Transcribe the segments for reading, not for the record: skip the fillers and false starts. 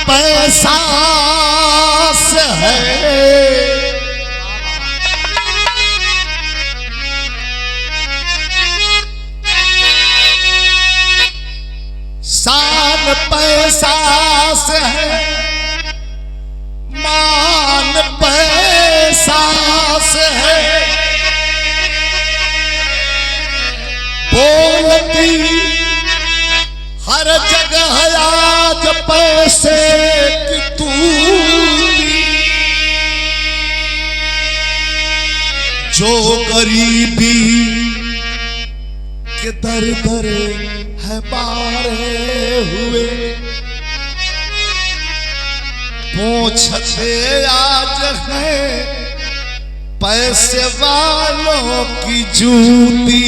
पैसा से है, शान पैसा से है, मान पैसा से है, बोलती हर जगह आज पैसे की तू, जो गरीबी के दर दर है मारे हुए, पूछते आज है पैसे वालों की जूती,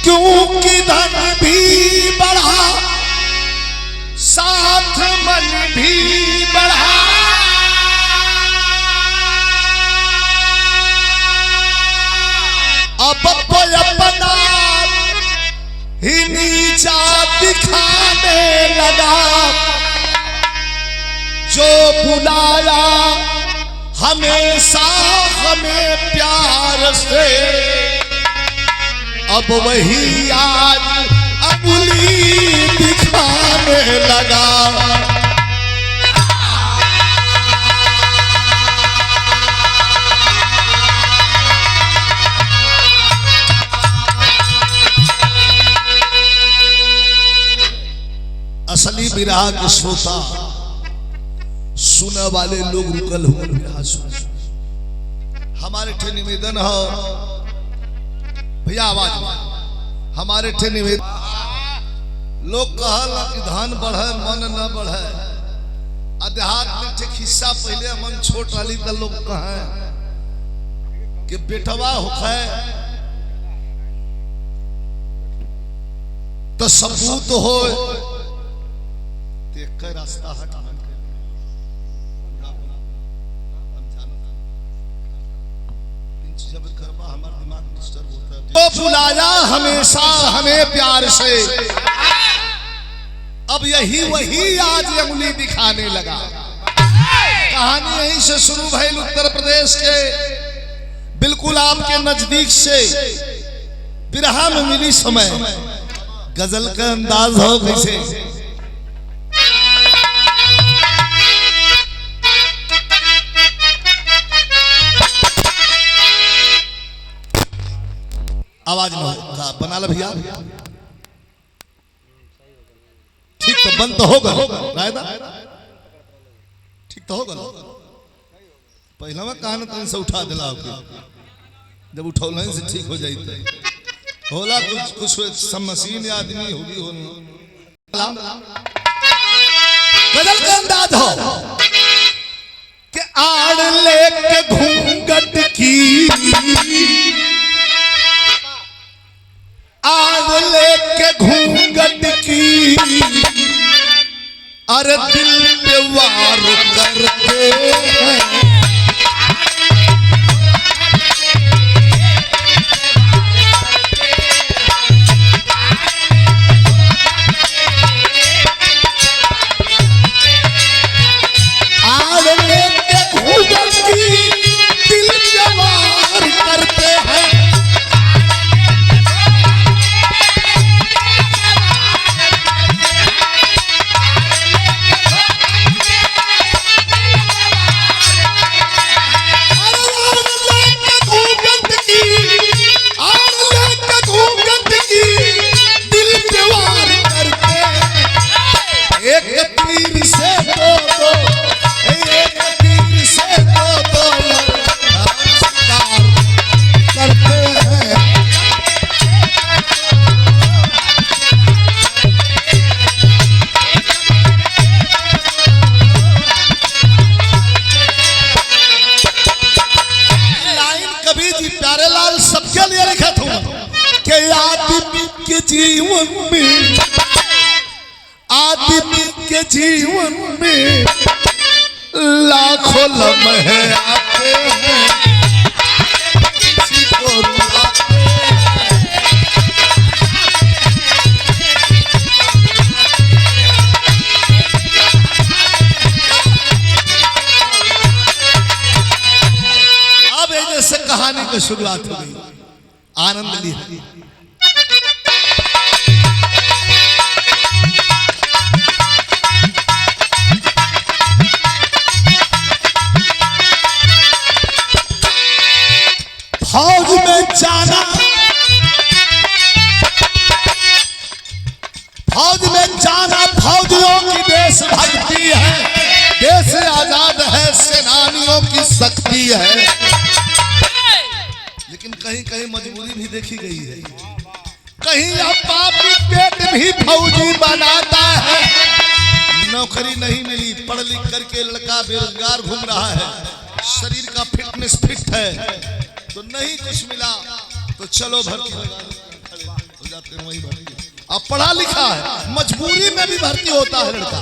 क्योंकि धन भी बढ़ा साथ मन भी बढ़ा, अब कोई अपना ही नीचा दिखाने लगा, जो बुलाया हमेशा हमें प्यार से, अब वही आज अंगुली दिखाने लगा। असली विरह के श्रोता सुने वाले लोग रुकल हो विरह सुन। हमारे ठे निवेदन हो भैया, आवाज हमारे ठे निवेदन, लोग कहला कि धन बढ़े मन न बढ़े, अध्यात्म ठे हिस्सा पहले मन छोट वाली का लोग कहे कि बेटवा होखे तो सबूत हो, देख रास्ता हटा तो बुलाया हमेशा हमें प्यार से, अब यही वही आज अंगुली दिखाने लगा। कहानी यहीं से शुरू भइल उत्तर प्रदेश के बिल्कुल आपके नजदीक से, बिरहा में मिली समय, गजल का अंदाज हो कैसे। आवाज ना बना ला भैया, ठीक तो बंद तो होगा रायदा, ठीक तो होगा। पहला में कान तन से उठा दिला आपके, जब उठौला से ठीक हो जाए होला, कुछ मशीन आदमी होगी हो। गजल का अंदाज हो कि आड़ लेके घूंघट की, आड़ लेके घूंघट की, अरे दिल पे वार करते हैं, आड़ लेके घूंघट की दिल पे वार करते हैं, जीवन में, आदमी के जीवन में लाखों लम्हे आते हैं, किसी को रुलाते हैं, कहानी की शुरुआत हो गई। आनंद लीजिए। फौज में जाना, फौज में जाना फौजियों की देशभक्ति है, देश आजाद है सेनानियों की शक्ति है। लेकिन कहीं कहीं मजबूरी भी देखी गई है, कहीं अब पापी पेट भी फौजी बनाता है। नौकरी नहीं मिली, पढ़ लिख करके लड़का बेरोजगार घूम रहा है, शरीर का फिटनेस फिट है, तो नहीं कुछ मिला तो चलो भर्ती हो जाते हैं, वही भर्ती। अब पढ़ा लिखा है, मजबूरी में भी भर्ती होता है लड़का।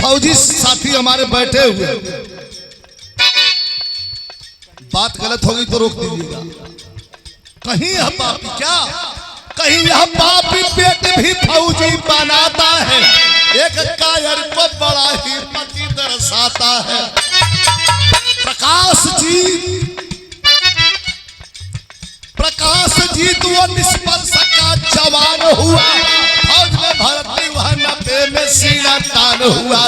फौजी साथी हमारे बैठे हुए, बात गलत होगी तो रोक दीजिएगा। कहीं यह पापी क्या, कहीं यह पापी पेट भी फौजी बनाता है, एक कायर को बड़ा ही पति दर्शाता है। प्रकाश जीत वो निष्पक्ष का जवान हुआ, फौज में भर्ती हुआ, 90 में सीना तान हुआ।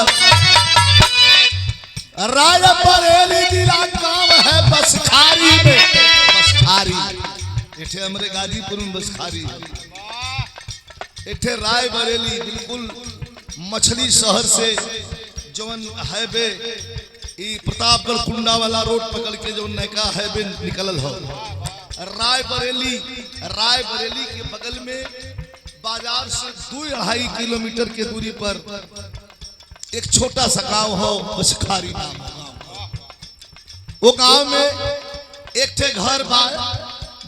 रायबरेली जिला गांव है बसखारी में, बसखारी इठे हमरे गाजीपुर में बसखारी, इठे रायबरेली बिल्कुल मछली शहर से जवन हाईवे प्रतापगढ़ कुंडा वाला रोड पकड़ के जो नैका हाईवे निकलल हो। रायबरेली के बगल में बाजार से 2-2.5 किलोमीटर के दूरी पर एक छोटा सा गांव हो बसखारी नाम। वो गांव में एक ठे घर बा,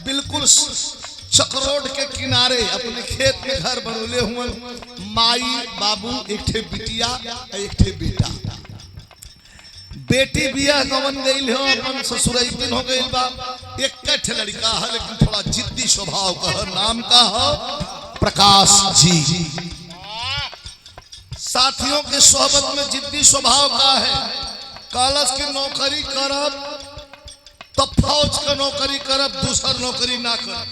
बिल्कुल चक्रोड के किनारे अपने खेत में घर बनौले हुए। माई बाबू, एक ठे बिटिया, एक ठे बेटा। बेटी बिया कवन गई हो, अपन ससुरैतिन हो गई बा। एक ठे लड़का है लेकिन थोड़ा जिद्दी स्वभाव का है, नाम का हो प्रकाश जी। साथियों के सोहबत में जिद्दी स्वभाव का है। कॉलेज की नौकरी करब तो फौज का नौकरी करब, दूसर नौकरी ना करब।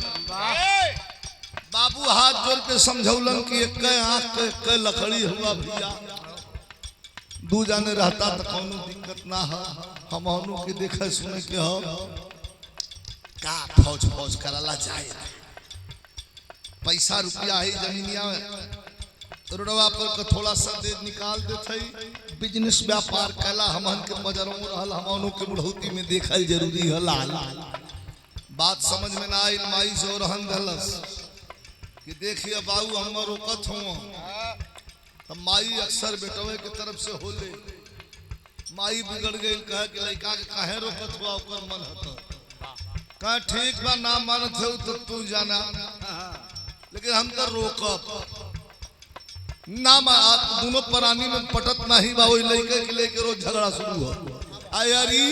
बाबू हाथ जोड़ के समझौलन कि एक आंख के लकड़ी हुआ भैया, 2 जाने रहता तो कोनो दिक्कत ना है। हम अनु के देखे सुने के हो का फौज कराला जाए, पैसा रुपया है जमीनिया रोडवा पर थोड़ा सा दे निकाल देते, बिजनेस व्यापार कैला हमन के बजरों रहल, हमनों के बुढ़ौती में देखल जरूरी है। लाल बात समझ में ना आई, माई से रहन दलस कि देखिए बाबू हम रोकत हो, तो माई अक्सर बेटवे के तरफ से होले। माई बिगड़ गई, कहे कि लड़का के काहे रोकत हुआ, ओकर मन हत कहे ठीक बा ना मानत हो तो तू जाना, लेकिन हम तो रोकब ना। आप दोनों प्राणी में पटत नहीं बा, वही लड़के के लेके रोज झगड़ा शुरू हो। अरे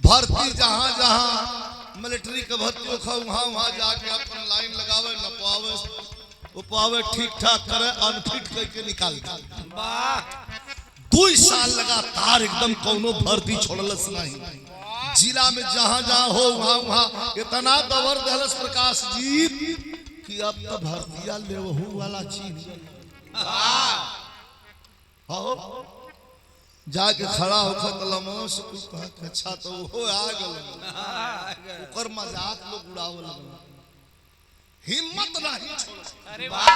भर्ती जहां जहां मिलिट्री के भर्ती हो, वहां जाके अपन लाइन लगावे, न पावे ठीक ठाक करे, अनफिट करके निकाल दे। 2 साल लगातार एकदम कोनो भर्ती छोड़लस नहीं। जिला में जहां जहां हो वहां इतना दवर दहलस प्रकाश जी कि अब तो भर्तिया लेवहू वाला चीज हो। जाके खड़ा होकर लमोस अच्छा तो हो आ गल, ओकर मजाक लोग उड़ावल, हिम्मत नहीं छोड़। अरे वाह,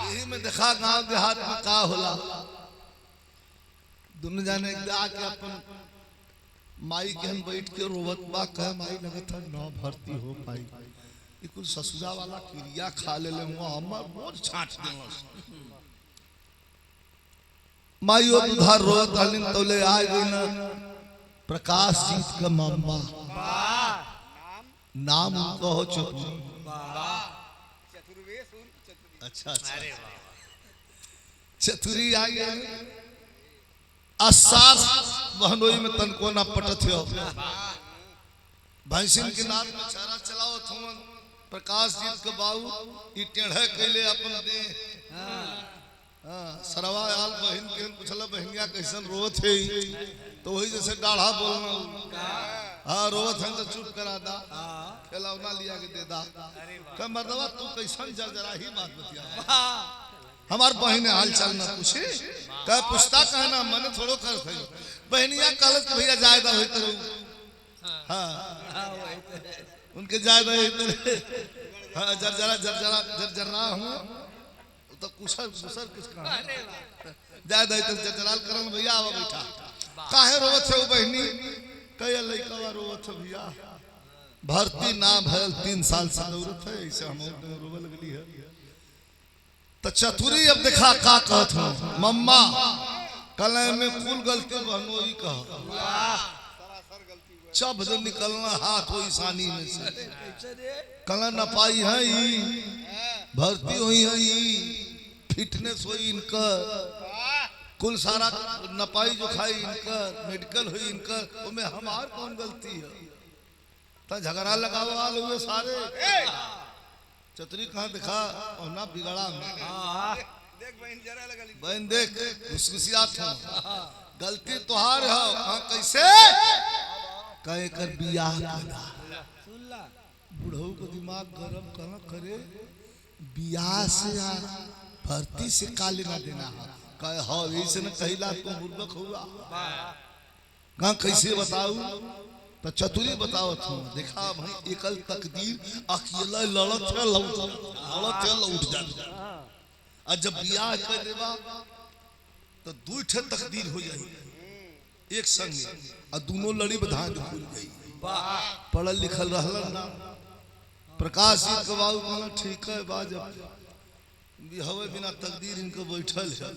यही में देखा गांव देहात में का होला। दोनों जाने जाके अपन माई के हम बैठ के रोवत बा, कह माई लगत है न भर्ती हो पाई, कुल ससुरा वाला क्रिया खा ले हमर रोज छाट देलस। माई उधार रोत हलिन तौले आ गई न प्रकाश जीत का मम्मा, नाम उनका हो चतुरी। अच्छा चतुरी आ गई। असास बहनोई में तनको ना पटत हो, भैंसिन के नाद में चारा चलाओ थुमन। प्रकाश जीत के बाबू ई टेढ़े कैले अपन दे। सरवा आल बहन के पूछला बहनिया कैसन रोत है, तो वही जैसे डाढ़ा बोलना हाँ रोवत है तो चुप करा दा, खिलौना लिया के दे दा। कह मर्दवा तू कैसन जरा ही बात बतिया, हमार बहने हाल चाल ना पूछे, कह पूछता कहना मन थोड़ो कर थे बहनिया कलत भैया जायदा होई तो हाँ उनके जायदा होई तो हाँ जरजरा हूँ तो कुशल कुशल किसका जायदा तो जरजराल करन भैया आवा बैठा काहे रोवत है वो बहनी कहे लइका रोवत है भैया भर्ती ना भयल 3 साल से जरूरत है ऐसे हम रोवे लगली है तो चतुरी अब देखा का कहत हूं मम्मा कल में कुल गलती बहनोई कह जब जो निकलना हाथ हो ईशानी में से कल न पाई है भर्ती हुई है फिटनेस हुई इनका कुल सारा नपाई जो खाई इनका मेडिकल हुई इनका उनमें हमार कौन गलती है तो झगड़ा लगावा हुए सारे चतुरी कहाँ दिखा और ना बिगड़ा देख बहन जरा लगली बहन देख खुशखुशियात हो गलती तोहार हो हाँ कैसे कहे कर बियाह करा बुढ़ऊ को दिमाग गरम कहाँ करे बियाह से भर्ती से का लेना देना है कहे हाँ ऐसे न कहिला तो बुर्बक हुआ कहाँ कैसे बताऊ तो चतुरी बताओ तुम देखा भाई एकल तकदीर अकेला लड़त है लौट जा और जब बियाह कर देबा तो दू ठे तकदीर हो जाई एक संग और दोनों लड़ी बधान जो खुल गई पढ़ल लिखल रहल ना प्रकाश जी कबाऊ कहना ठीक है बाज बिहवे बिना तकदीर इनको बैठल है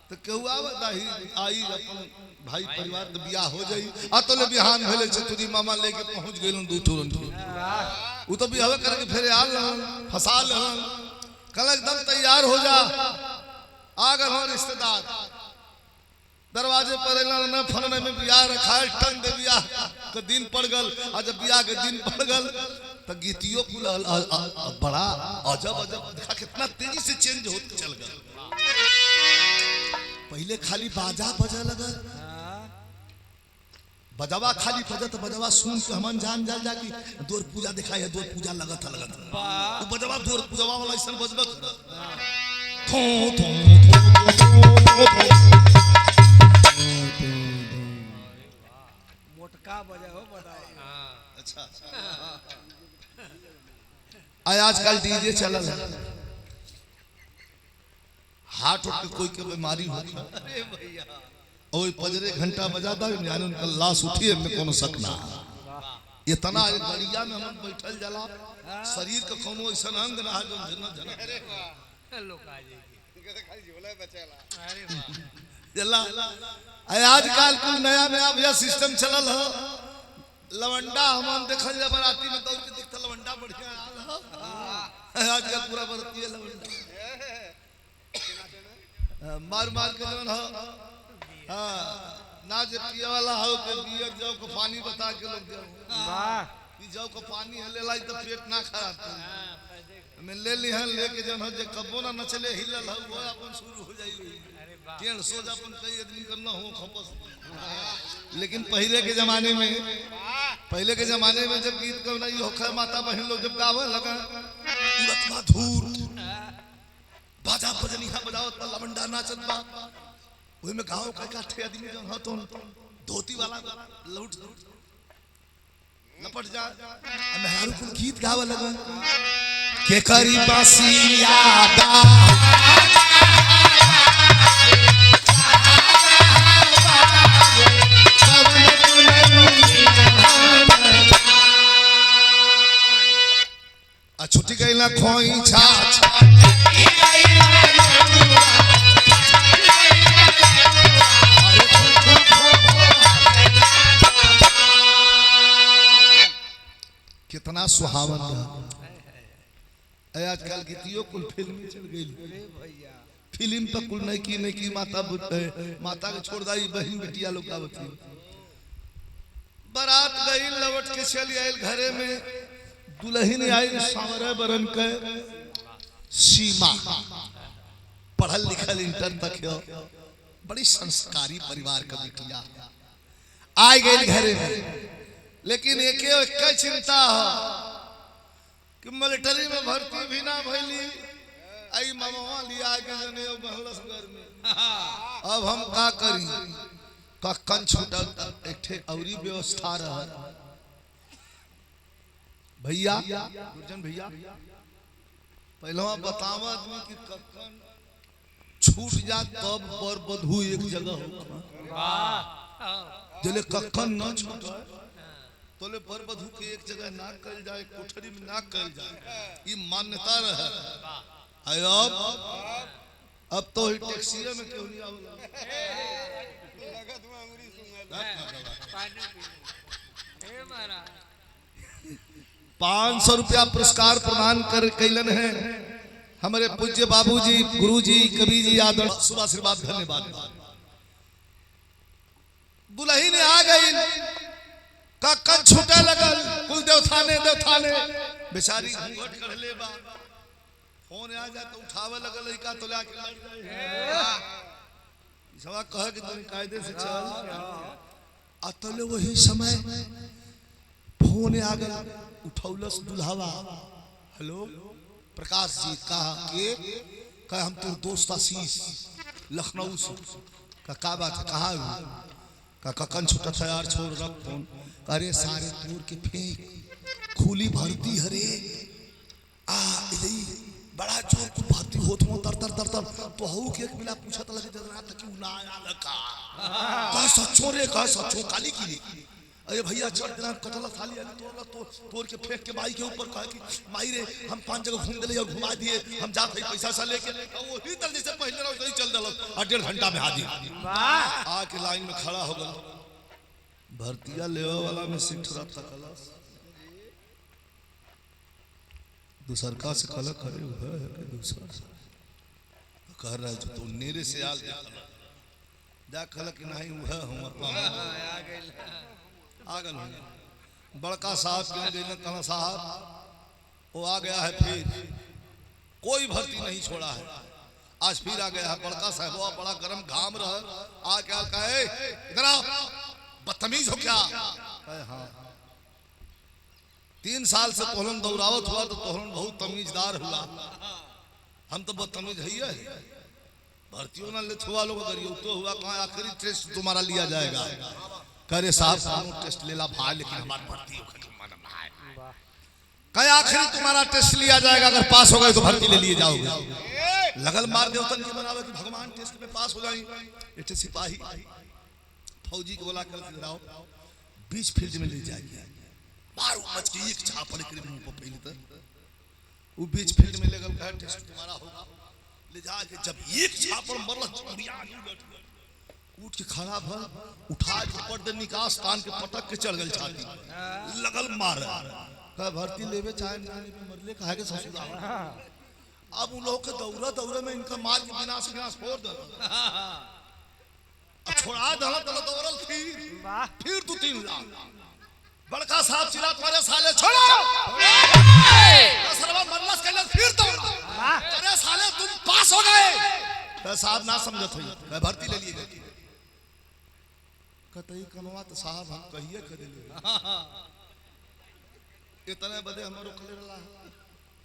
तो केहू आवताही आई अपन भाई परिवार तो बियाह हो जाई आ तो ले बिहान भेले चतुरी मामा लेके पहुंच गेलन दू ठोरन उ तो बिहवे करके फेर आल फसा लेहन कल एकदम तैयार हो जा आ गए हो रिश्तेदार दरवाजे पर न फलने में बियाह रखा है टन दे बियाह के दिन पड़ गल आ जब बियाह के दिन पड़ गल तो गीतियों कुल बड़ा अजब अजब देखा कितना तेजी से चेंज होते चल गल पहले खाली बाजा बजा लगा बजावा खाली बजा तो बजावा सुन के हमन जान जाकी दूर पूजा दिखाई है दूर पूजा लगत वो बजावा दूर पूजावा वाला ऐसा बजबा थो थो मोटका बजा हो बताओ अच्छा आजकल डीजे चलल है हार्ट के कोई के बीमारी होती अरे भैया और पजरे घंटा बजाता यानी उनका लाश उठी है में कोनो शक ना इतना गड़िया में हम बैठल जाला शरीर का कोनो ऐसा अंग ना है जो जना जना अरे वाह लोग आ जाएगी खाली झोला बचेला अरे वाह जला आजकल कुल नया नया भैया सिस्टम चलल है लवंडा हम देखल जा बराती में दौड़ के दिखता लवंडा बढ़िया आल आजकल पूरा बरती है लवंडा मार मार के जवन हो हां ना जे पिए वाला हो के बियर जाओ को पानी बता के लोग जाओ वाह ई जाओ को पानी हले लाई तो पेट ना खराब मैं ले ली हन लेके जवन हो जे कबो ना नचले हिलल हो वो अपन शुरू हो जाई टेढ़ सो जा अपन कई आदमी करना हो खपस लेकिन पहले के जमाने में जब गीत गवना ई होखे माता बहन लोग जब गावे लगा उलटवा धूर बाजा बजनिया बजाओ त लवंडा नाचत बा ओइ में गांव का काठे आदमी जन हो तो धोती वाला लौट लपट जा मेहरारू को गीत गावे लगा के करी बासी यादा छुट्टी गई ना खोई छाछ कितना सुहावन आजकल गीतियों कुल फिल्म चल गई फिल्म तो कुल नहीं की माता के छोड़ दाई बहन बेटिया लोग आवती बारात गई लौट के चली आयल घरे में दुल्हन आई सावरे बरन के सीमा पढ़ल लिखल इंटर तक हो बड़ी संस्कारी परिवार का बिटिया आ गई घरे में लेकिन एक चिंता है कि मिलिट्री में भर्ती भी ना भैली आई मामा लिया के जने महलस घर में अब हम का करी कक्कन छूटल एक ठे औरी व्यवस्था रह भैया गुरजन भैया पहलवा बतावा आदमी कि कक्कन छूट जा तब बर बधू एक जगह हो जले कक्कन न छूटे तोले बर बधू के एक जगह ना कल जाए कोठरी में ना कल जाए ये मान्यता रहे अब तो टैक्सी में क्यों नहीं आवला 500 रुपया पुरस्कार प्रदान कर कैलन है हमारे पूज्य बाबूजी गुरुजी कवि जी आदर शुभ आशीर्वाद धन्यवाद दुल्ही ने आ गई कक्कन छूटे लगल कुल देवथाने बेचारी घूंघट कर ले बा फोन आ जाए तो उठावे लगल लड़का तो ला के सवा कह कि तुम कायदे से चल अतले वही समय फोन आ गया उठौलस दुल्हावा हेलो प्रकाश जी कहा हम तेरे दोस्त आशीष लखनऊ से का बात है कहाँ का कक्कन छूटा था यार छोड़ रख फोन अरे सारे तोड़ के फेंक खुली भरती हरे बड़ा जोर को भर्ती होत हो तर तर तर तर तो हऊ के एक मिला पूछा त लगे जरा तक क्यों ना आया का सच्चो रे का सच्चो काली की अरे भैया चढ़ देना कटला थाली आली तोड़ के फेंक के माई के ऊपर कहा कि माई रे हम 5 जगह घूम देले और घुमा दिए हम जात है पैसा सा लेके वही तर जैसे पहले रहो वही चल दलो 1.5 घंटा में हाजिर वाह आके लाइन में खड़ा हो गया भर्तिया लेवा वाला में सिट रहा था दूसर का से कल खड़े हुए है दूसरा कह रहा है तो नेरे से आल जा कल कि नहीं हुआ हम आ गए बड़का साहब क्यों गए कहा साहब वो आ गया है फिर कोई भर्ती नहीं छोड़ा है आज फिर आ गया है बड़का साहब वो बड़ा गर्म घाम रहा आ क्या कहे इधर आओ बदतमीज हो क्या हाँ 3 साल से तोहरन दौड़ावत हुआ तो तोहरन बहुत तमीजदार हुआ हम तो बदतमीज है भर्तियों ना ले छुआ लोग करियो तो हुआ कहाँ आखिरी टेस्ट तुम्हारा लिया जाएगा करे साहब टेस्ट ले ला भाई लेकिन हमारी भर्ती होगा कहे आखिरी तुम्हारा टेस्ट लिया जाएगा अगर पास हो गए तो भर्ती ले लिए जाओगे लगल मार देवतन की बनावे कि भगवान टेस्ट में पास हो जाएंगे इतने सिपाही फौजी को बोला कर आओ बीच फील्ड में ले जाएंगे मारो मच के एक छापड़ के ऊपर पहले तक वो बीच फील्ड में लगल कहा टेस्ट तुम्हारा होगा ले जाके जब एक छापड़ मरल उठ के खड़ा भर उठा के पर्दे निकास कान के पटक के चढ़ गई छाती लगल मार कहा भर्ती लेवे चाहे जाने पे मरले कहा के ससुराल अब उन लोग के दौरा में इनका मार के विनाश फोड़ दे छोड़ा दला दौड़ल फिर तू 3 बड़का साहब चिल्ला तुम्हारे साले छोड़ो सरवा मरलस के फिर दौड़ा अरे साले तुम पास हो गए साहब ना समझत हुई मैं भर्ती ले लिए गई कतई कनवा तो साहब हम कहिए कर ले इतने बदे हमारो खले रहा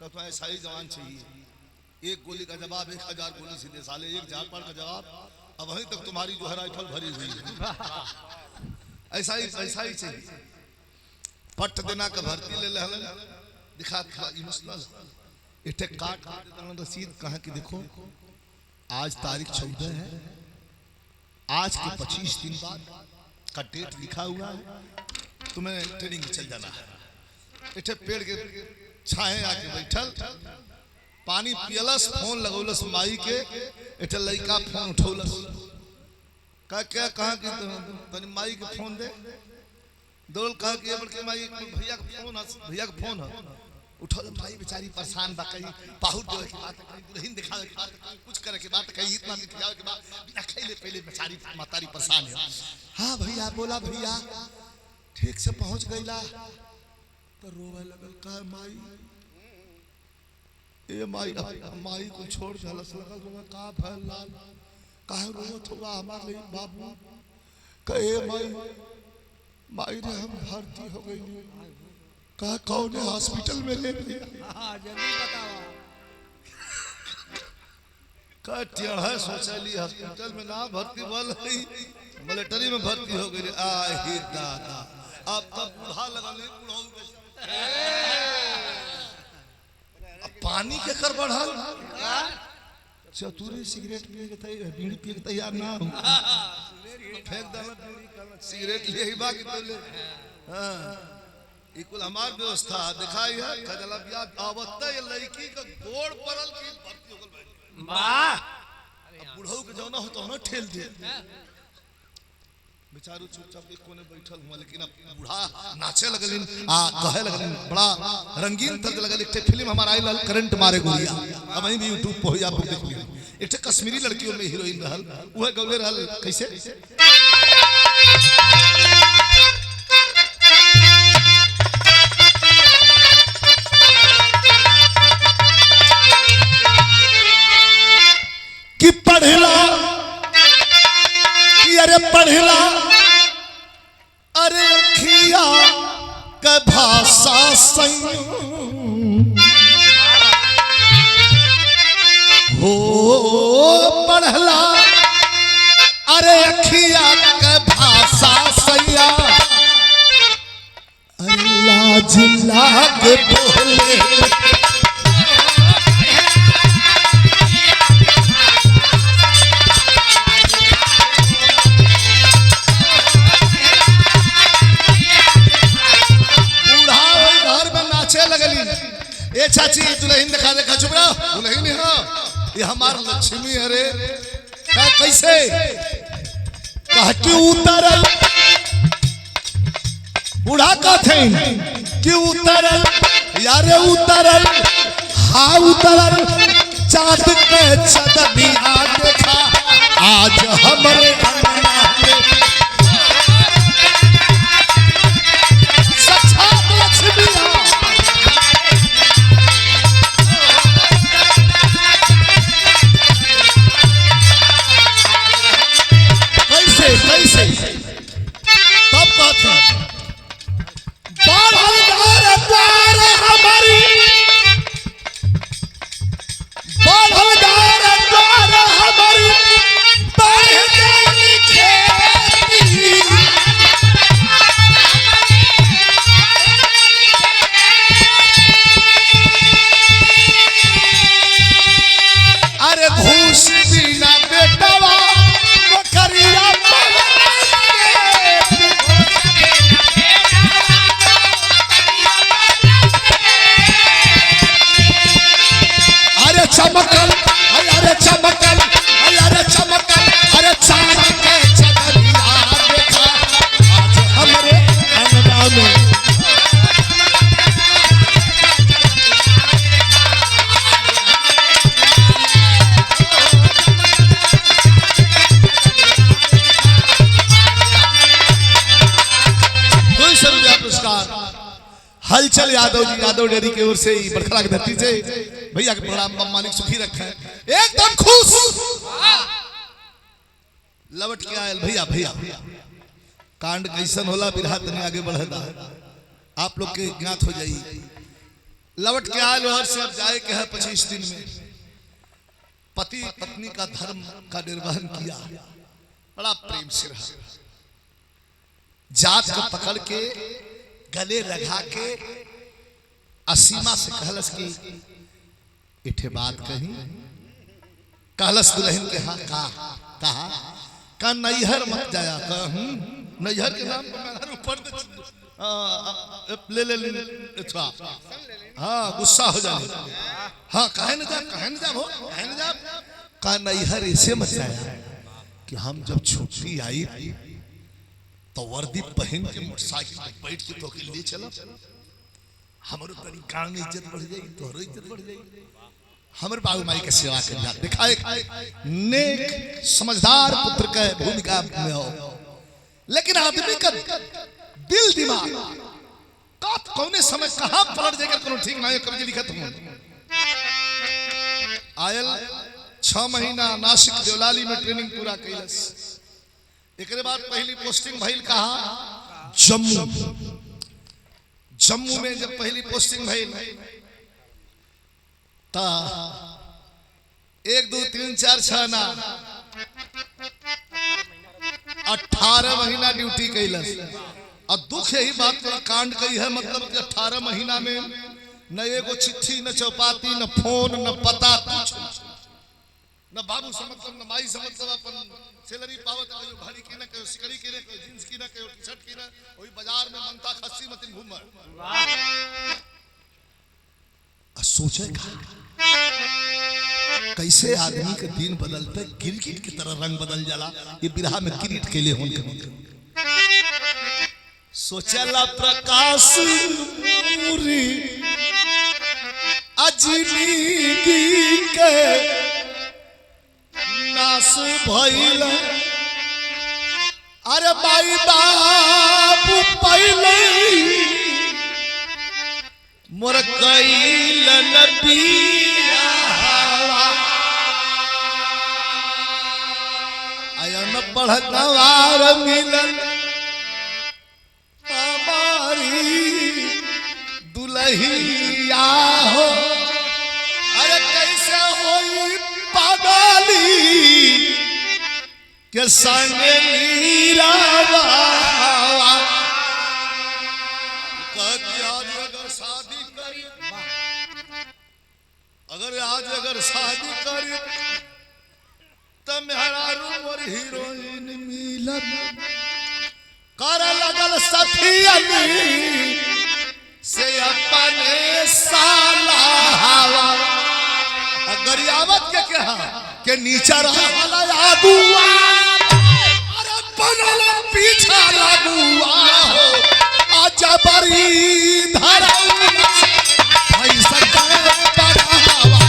कहतो ऐसा ही जवान चाहिए एक गोली का जवाब 1000 गोली सीधे साले एक झाड़ का जवाब अब वहीं तक तुम्हारी जो है राइफल भरी हुई है ऐसा ही चाहिए पट देना का भर्ती ले ले दिखा इमोशनल इटे काट रसीद कहा कि देखो आज तारीख 14 है आज के 25 दिन बाद का डेट लिखा हुआ है तुम्हें ट्रेनिंग चल जाना है इटे पेड़ के छाए आके बैठल पानी पियलस फोन लगौलस माई के इटे लड़का फोन उठौलस क्या कहा कि तनी माई के फोन दे दौड़ कहा कि बड़के माई भैया का फोन है उठल भाई बेचारी परेशान बा कहीं पाहुर जो की बात कहीं दुल्हन दिखावे की बात कहीं कुछ करे की बात कहीं इतना दिखावे के बाद बिना खैले पहले बेचारी मातारी परेशान है हां भैया बोला भैया ठीक से पहुंच गईला तो रोवे लगल का माई ए माई को छोड़ झलस लगल रोवे का भल लाल काहे रोवत हुआ हमार ले बाबू कहे माई रे हम भर्ती हो गई कहा कौन हॉस्पिटल में ले गया हाँ जल्दी बताओ का टेढ़ा सोचली हॉस्पिटल में ना भर्ती बोल रही मिलिट्री में भर्ती हो गई आही दादा अब तब बूढ़ा लगले पानी के कर बढ़ल चतुरे सिगरेट पिए के तैयार बीड़ी पिए के तैयार ना हो फेंक देला बीड़ी करना सिगरेट ले ही बाकी तो ले हां ई कुल हमार व्यवस्था दिखाई है कजला बिया आवत ये लड़की का गोड़ पड़ल की भर्ती हो गल वाह अब बूढ़ऊ के जौना हो तो ना ठेल दे बेचारू चुपचाप एक कोने बैठल हुआ लेकिन अब बूढ़ा नाचे लगलिन आ कहे लगलिन बड़ा रंगीन तर्ज लगल एक फिल्म हमार आइल करंट मारे गोलिया अब वहीं भी YouTube पे हो आप देख लियो एक कश्मीरी लड़कियों में हीरोइन रहल वह गौले रहल कैसे कि पढ़ला कि अरे पढ़ला अरे अखिया के भाषा संग हो पढ़ला अरे अखिया के भाषा सैया लाज लाग बोले ए चाची दुल्हन दिखा देखा चुप रहो दुल्हन है ये हमार लक्ष्मी अरे का कैसे कहती उतरल बूढ़ा कहते कि उतरल यारे उतरल हाँ उतरल चाँद के चदनिया देखा आज हमारे अंगना में साक्षात लक्ष्मी कैसे तब कहते बढ़ल द्वार हमारी बढ़ल द्वार हमारी बढ़ गई खेती अरे घूस बिना बेटवा करिया अरे चमकल अरे चमकल अरे चमकल अरे चांद के चदरिया देखा आज हमरे अंगना में हलचल यादव जी यादव डेयरी की ओर से बरखला की धरती से भैया के प्रणाम मालिक सुखी रखे एकदम खुश लवट के आयल भैया भैया कांड कैसन होला बिरहा तने आगे बढ़ता आप लोग के ज्ञात हो जाई लवट के आयल और से अब जाए के है 25 दिन में पति पत्नी का धर्म का निर्वहन किया बड़ा प्रेम से रहा जात को पकड़ के गले लगा के असीमा से कहलस की इठे बात कही कहलस दुल्हन के हाँ कहा का नैहर मत जाया कहूं नैहर के नाम पर नैहर ऊपर ले हाँ गुस्सा हो जाए हाँ कहे न जा हो कहे न जा का नैहर ऐसे मत जाया कि हम जब छुट्टी आई तो वर्दी पहन के मोटरसाइकिल पे बैठ के तो के लिए चला हमारे तरी गांव में इज्जत बढ़ जाएगी तोहरो इज्जत बढ़ जाएगी हमारे बाबू माई के सेवा कर दिखाए नेक समझदार पुत्र के भूमिका में हो लेकिन आदमी का दिल दिमाग कौने समय कहां पलट जाएगा कोनो ठीक ना है कभी लिखत हूं आयल 6 महीना नासिक देवलाली में ट्रेनिंग पूरा कैलस एक बाद पहली पोस्टिंग भइल कहा जम्मू जम्मू में जब पहली पोस्टिंग भई ता 1 2 3 4 6 ना 18 महीना ड्यूटी कैलस। और दुख यही बात का कांड कही है, मतलब कि 18 महीना में न एगो चिट्ठी, न चौपाती, न फोन, न पता, कुछ न बाबू से मतलब, न माई से मतलब, अपन सैलरी पावत कहियो घड़ी की न कहियो सिकड़ी की न कहियो जींस की न कहियो टी-शर्ट की न, वही बाजार में मनता खस्सी मतिन घूम। सोचे कैसे आदमी के दिन बदलते, गिरगिट की तरह रंग बदल जाला। ये बिरहा में किरीट के लिए होने सोचला प्रकाश पूरी अजनीगी के नास भइल। अरे माई बाबू पहले मोर कैल नबिया आयन पढ़नवार मिलन दुल्हिया हो। अरे कैसे होई पागली के संग नीरावा। अगर शादी करी, अगर शादी करी तो मेहरारू मोर हीरोइन मिलन कर लगल सखियन से अपने साला हवा। गरियावत के कहा के नीचा रहा वाला यादुआ, अरे बनल पीछा लगुआ हो। आजा बरी धरा भाई सरकार बढ़ावा।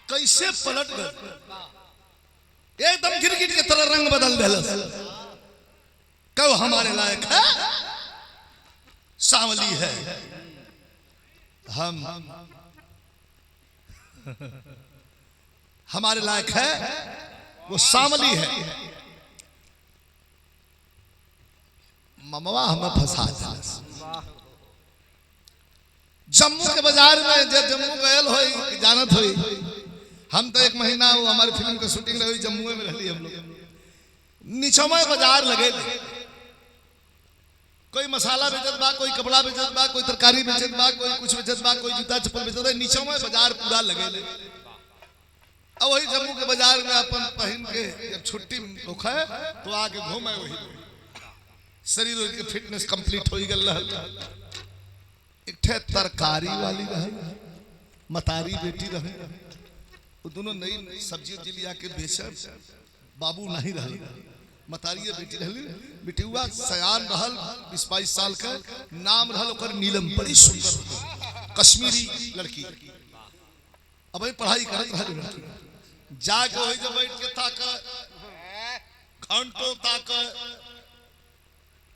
कैसे पलट गए, एकदम गिरगिट की तरह रंग बदल दिलस। कब हमारे लायक है, सांवली है। हम हमारे लायक है, वो सांवली है। ममवा हमें फंसा दिलस। जम्मू के बाजार में जब जम्मू गयल होई जानत होई, हम तो 1 महीना वो हमारी फिल्म का शूटिंग रही जम्मू में रहली। हम लोग नीचवा बाजार लगे, कोई मसाला बेचत बा, कोई कपड़ा बेचत बा, कोई तरकारी बेचत बा, कोई कुछ बेचत बा, कोई जूता चप्पल बेचत बा। नीचवा बाजार पूरा लगे। अब वही जम्मू के बाजार में अपन पहन के जब छुट्टी होखे तो आके घूमे, वही शरीर के फिटनेस कंप्लीट हो गल। एक ठे तरकारी वाली रहे, मतारी बेटी रहे, वो दोनों नई सब्जी उब्जी लिया के बेचत। बाबू नहीं रहे, मतारी बेटी रहली। बेटिया सयान रहल 20-22 साल का, नाम रहल ओकर नीलम, बड़ी सुंदर कश्मीरी लड़की। अब वही पढ़ाई करत रहल। जाके वही जब बैठ के ताक घंटों ताक,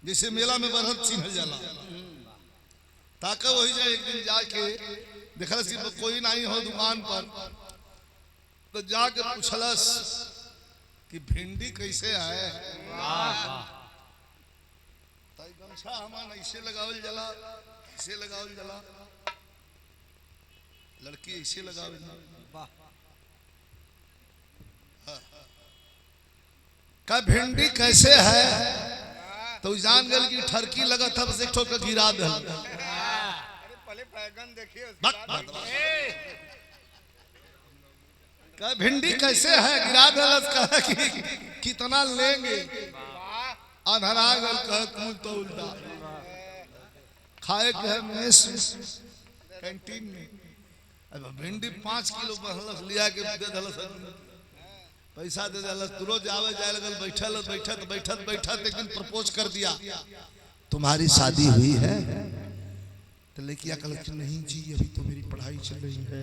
जैसे मेला में बरहत चिन्हल जाला ताक। वही जो एक दिन जाके देखल सिर्फ कोई नहीं हो दुकान पर, तो जाके पूछलस कि भिंडी कैसे आए। गमछा हमान ऐसे लगावल जला, ऐसे लगावल जला, लड़की ऐसे लगावल जला। का भिंडी कैसे है, तो जान गल की ठरकी लगा था, बस एक ठोकर गिरा दे। पहले बैगन देखिए, का भिंडी कैसे है, गिरा दलस। कहा कि कितना लेंगे, अधरा गल कह कुल तो उल्टा खाए के है मेस कैंटीन में। अब भिंडी 5 किलो बहलस लिया के दे दलस, पैसा दे दलस। तुरंत जावे जाए लगल, बैठत एक दिन प्रपोज कर दिया, तुम्हारी शादी हुई है? तो लड़कियां कहल नहीं जी, अभी तो मेरी पढ़ाई चल रही है।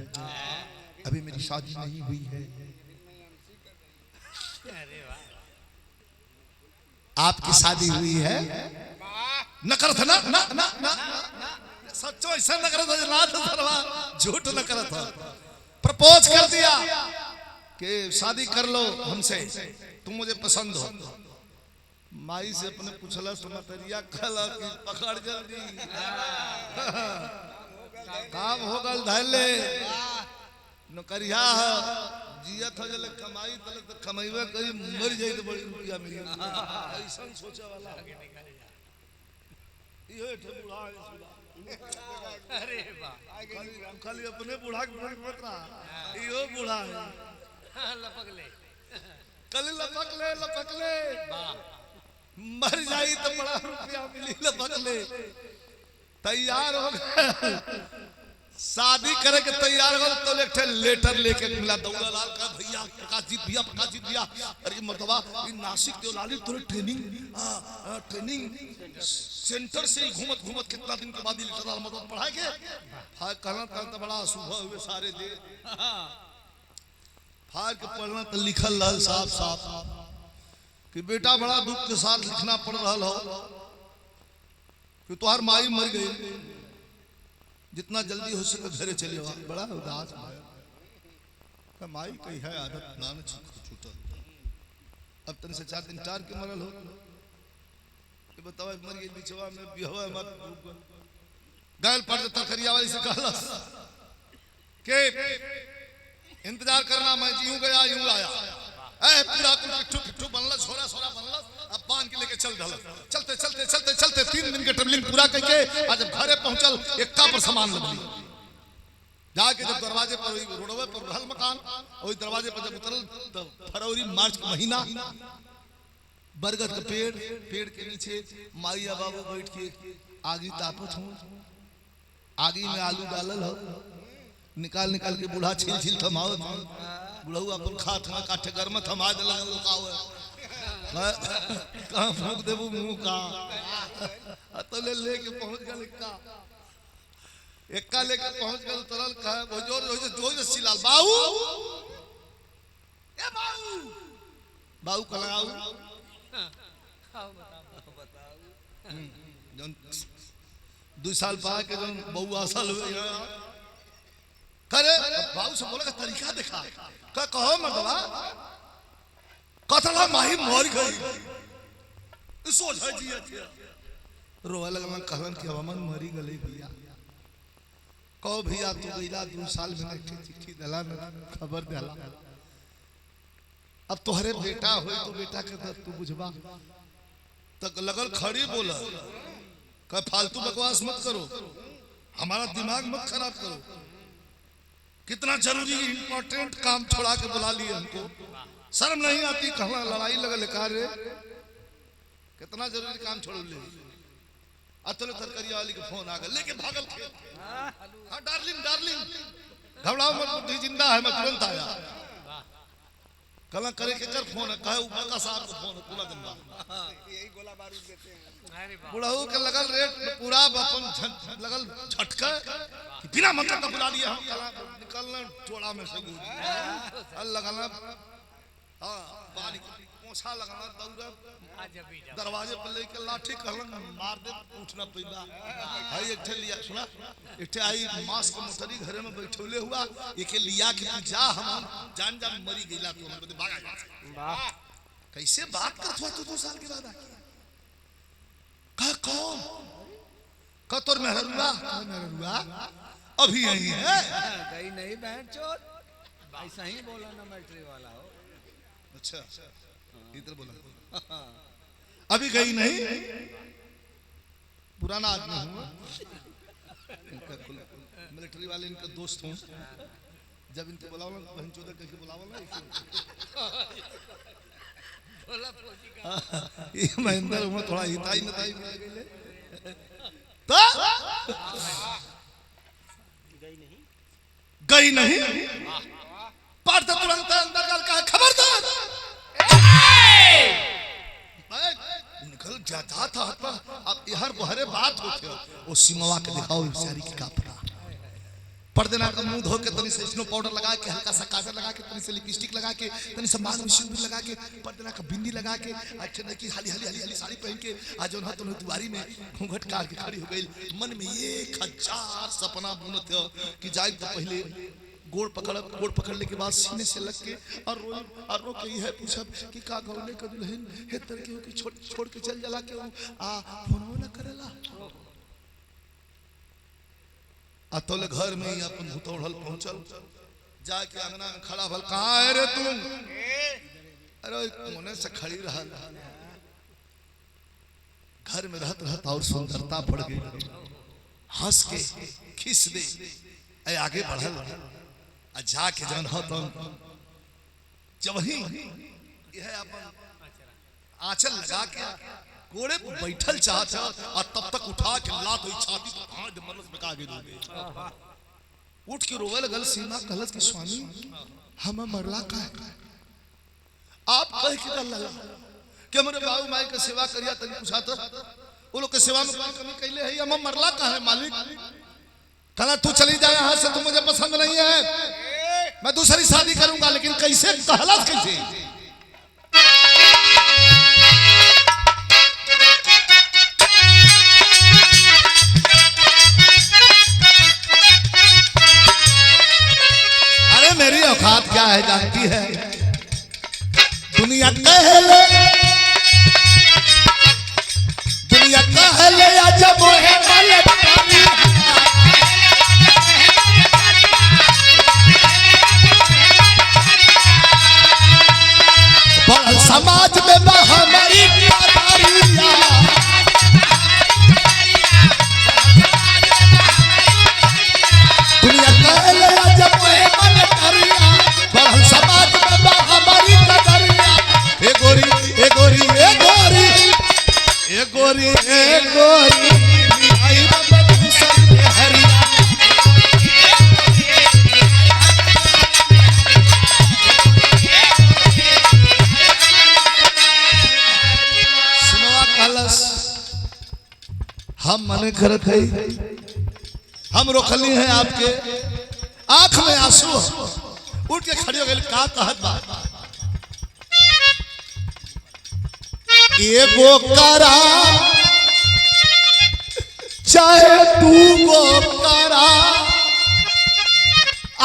अभी मेरी शादी नहीं हुई है। अरे वाह आपकी शादी हुई है? न करत ना ना ना ना सच्चो ऐसा न करत नाथ सरवा झूठ न करत। प्रपोज कर दिया कि शादी कर लो हमसे, तुम मुझे पसंद हो। माई से अपने पूछला सुमतरिया खला की पकड़ जल्दी काम हो गल धैले नौकरिया जिया था जले कमाई तले तो कमाईवे करी मर जाई तो बड़ी रुपया मिली ऐसा सोचे वाला ये ठे बूढ़ा अरे वाह खाली अपने बूढ़ा के मत रहा यो बूढ़ा है लपक ले कल लपक ले मर जाई तो बड़ा रुपया मिली लपक ले। तैयार हो गए शादी करे के तैयार हो तो एक लेटर लेके मिला दौड़ा लाल का भैया प्रकाश जी भैया अरे मर्दबा ये नासिक देवलाली तोरे ट्रेनिंग सेंटर से ही घूमत कितना दिन के बाद लेटर लाल मदद पढ़ाएंगे हां कहना तो बड़ा सुबह हुए सारे दे फाड़ के पढ़ना तो लिखल लाल साफ कि बेटा बड़ा दुख के साथ लिखना पड़ रहा हो कि तुम्हार माई मर गई, जितना जल्दी हो सके घरे चले आओ। बड़ा उदास का माई कही है आदत नान छूटल अब तन से 4 दिन टार के मरल हो ये बताओ मर गई बिचवा में बिहवा मत गाल पड़ तरकरिया वाली से कहला के इंतजार करना मैं यूं गया यूं आया ए पूरा पिट्ठू बनला छोरा बनला अब बांध के लेके चल ढला चलते 3 दिन के ट्रेवलिंग पूरा करके आज घरे पहुंचल एक्का पर सामान लगली जाके जब दरवाजे पर रोडवे पर रहल मकान वही दरवाजे पर जब उतरल तो फरवरी मार्च का महीना बरगद का पेड़ के नीचे माइया बाबू बैठ के आगी तापत हूं आगी में आलू डालल हो निकाल के बूढ़ा छील थमावत बुढ़ऊ अपन खात में काठे गर्म थमा दे लगल लोकाव कहां फूंक देबू मुंह का तो लेके पहुंच गल एक्का लेके पहुंच गल तरल कहा जोर सिलाल बाऊ ए बाऊ का लगाऊ बताओ जन 2 साल पा के जन बहु आसल हुए करे बाऊ से बोले का तरीका देखा का कहो मर्दवा कथला माही मर गई सोच है जी रोवा लगला कहलन कि हमन मरी गले भैया कहो भैया तू गईला 2 साल में चिट्ठी दला न खबर दला अब तोहरे बेटा होई तो बेटा के तू बुझबा तक लगल खड़ी बोला का फालतू बकवास मत करो हमारा दिमाग मत खराब करो कितना जरूरी इंपॉर्टेंट काम छोड़ा के बुला लिए हमको शर्म नहीं आती कहना लड़ाई लगल कार्य कितना जरूरी काम छोड़ ले अतल तरकरिया वाली के फोन आ गया लेके भागल खेत हां डार्लिंग घबराओ मत जिंदा है मैं तुरंत आया कला करे के कर फोन है कहे ऊपर का साहब को फोन पूरा दिन यही गोला बारूद देते हैं अरे वाह बुढ़ऊ के लगल रेट पूरा अपन लगल झटका कि बिना मतलब का बुला लिया हम कला निकलना टोला में से लगाना हां पानी पोछा लगाना दौड़ा दरवाजे पर लेके लाठी कहलन मार दे उठना पैदा भाई एक ठे लिया सुना एक ठे आई मांस के मोटरी घरे में बैठौले हुआ एके लिया कि तू जा हम जान मरी गईला तो हम भागा वाह कैसे बात करत हुआ तू 2 साल के बाद आके का कौन का तोर मेहरुआ अभी यही है गई नहीं बहन चोर ऐसा ही बोला ना मैट्री वाला हो अच्छा इधर बोला अभी गई नहीं पुराना आदमी हूँ मिलिट्री वाले इनका दोस्त हूँ जब इनको बुलाओ बहन चौदह करके बुलाओ ना ये महेंद्र में थोड़ा हिताई नताई तो गई नहीं पढ़ते तुरंत अंदर गल का खबरदार निकल जाता था अब हर बहरे बात होते वो सिमवा के दिखाओ बेचारी की का पता पर्दना का मुंह धो के तनी से स्नो पाउडर लगा के हल्का सा काजल लगा के तनी से लिपस्टिक लगा के तनी से मांग में सिंदूर लगा के पर्दना का बिंदी लगा के अच्छे न की हाली हाली हाली साड़ी पहन के आज उन्हें तो दुआरी में घूंघट काट के खड़ी हो गई। मन में 1000 सपना बुनत हो कि जाए तो पहले गोड़ पकड़ने के बाद सीने से लग के और रो के है पूछब कि का गौले का दुल्हन हे तर के हो कि छोड़ के चल जला के आ फोनो न करेला। अतोले घर में ही अपन भूतौड़ल पहुंचल जाके अंगना में खड़ा भल कहाँ है रे तुम? अरे कोने से खड़ी रहा घर में रहत और सुंदरता बढ़ गई। हंस के खिस दे आगे बढ़ल जाके जन हो तो जब ही यह अपन आंचल लगा के घोड़े पर बैठल चाहत और तब तक उठा के लात हुई छाती पर हाथ मरस में कागे दे उठ के रोवे लगल। सीमा कहलत कि स्वामी हम मरला का आप कह के डर लगा कि हमरे बाबू माई के सेवा करिया तनी पूछा तो वो लोग के सेवा में कोई कमी कैले है हम मरला का है मालिक? कहला तू चली जा यहाँ से, तू मुझे पसंद नहीं है, मैं दूसरी शादी करूंगा। लेकिन कैसे कहला कैसे? अरे मेरी औकात क्या है जानती है? दुनिया कह ले जब समाज में हमारी दुनिया कहले जब मन करिया समाज में हमारी कदरिया। ए गोरी ए गोरी ए गोरी ए गोरी ए गोरी आई बाबा सर हरिया। हम मन करत है हम रोकली है आपके आंख में आंसू उठ के खड़ी हो गई। का कहत बा एगो करा चाहे तू गो करा,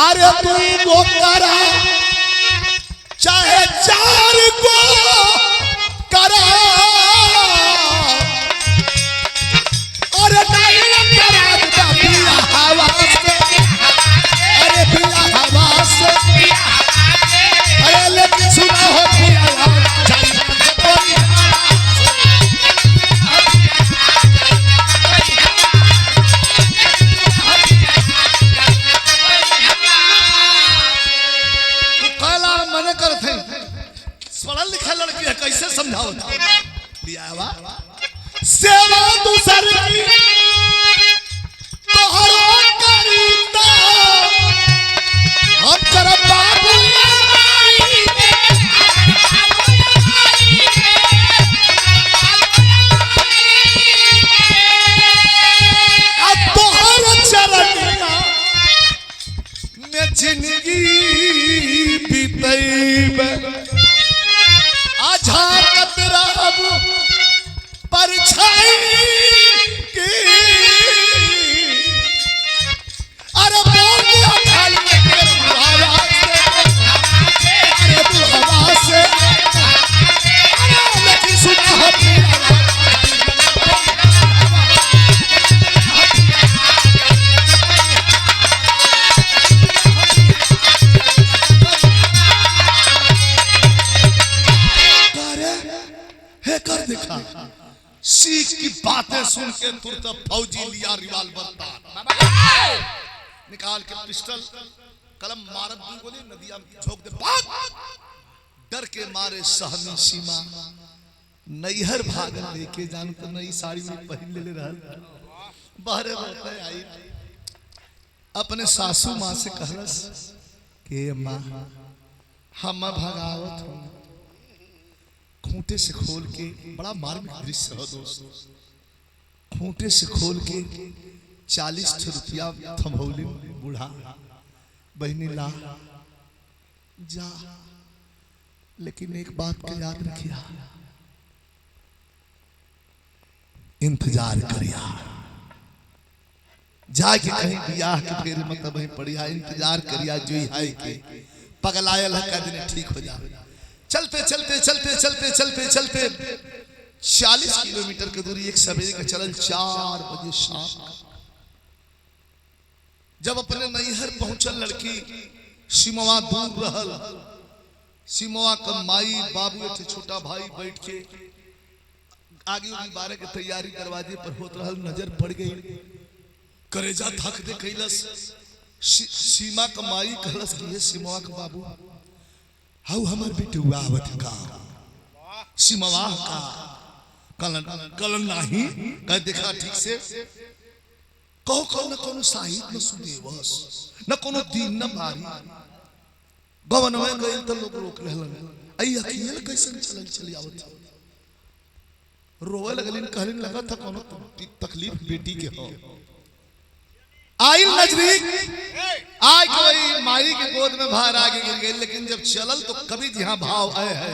अरे तू गो करा चाहे 4 गो करा, कैसे समझाओ सेवा दूसर की तोहरो करीता हम करब बाबू तोहर चरनिया में जिंदगी बीतैब झाकत रहब परछाई की। अरे बोल अकाल में हवा से अरे तू हवा से अरे लेकिन सुना कर दिखा। सीख की बातें सुन के तुरंत फौजी लिया रिवाल्वर निकाल के पिस्टल कलम मारत दी गोली नदिया में झोंक दे। डर के मारे सहमी सीमा नैहर भागन लेके जान तो नई साड़ी में पहन ले रहल बाहरे रोते आई अपने सासू माँ से कहलस के माँ हम भगावत हूँ। खूंटे से खोल के बड़ा मार्मिक दृश्य हो दोस्त। खूंटे से खोल के 40 रुपया थमौली बूढ़ा बहनी ला जा, लेकिन एक बात को याद रखिया, इंतजार करिया, जाके कहीं बियाह के फेर मतलब वहीं पड़िया, इंतजार करिया जो है के पगलायल है दिन ठीक हो जाए। चलते चलते चलते चलते चलते चलते 40 किलोमीटर की दूरी एक सवेरे का चलन 4 बजे शाम। जब अपने नैहर पहुंचल लड़की सिमवा दूर रहल, सिमवा का माई बाबू एक छोटा भाई बैठ के आगे उनकी बारह के तैयारी दरवाजे पर होत रहल, नजर पड़ गई, करेजा थक दे कैलस। सीमा का माई कहलस कि ये सिमवा का बाबू हाउ हमार बेटुआ आवत का, सिमवा का कलन नहीं कह देखा ठीक से, कहो कहो न कोनो साहित्य न सुदेवस न कोनो दिन न बारी, गवन में गइल तो लोग रोक रहलन, आई अकेले कैसे चलल चली आवत, रोवे लगलिन, कहलिन लगा था कोनो तकलीफ बेटी के हो। आई नजदीक आज कोई माई के गोद में बाहर आगे गिर गई, लेकिन जब चलल तो कभी जहां भाव आए है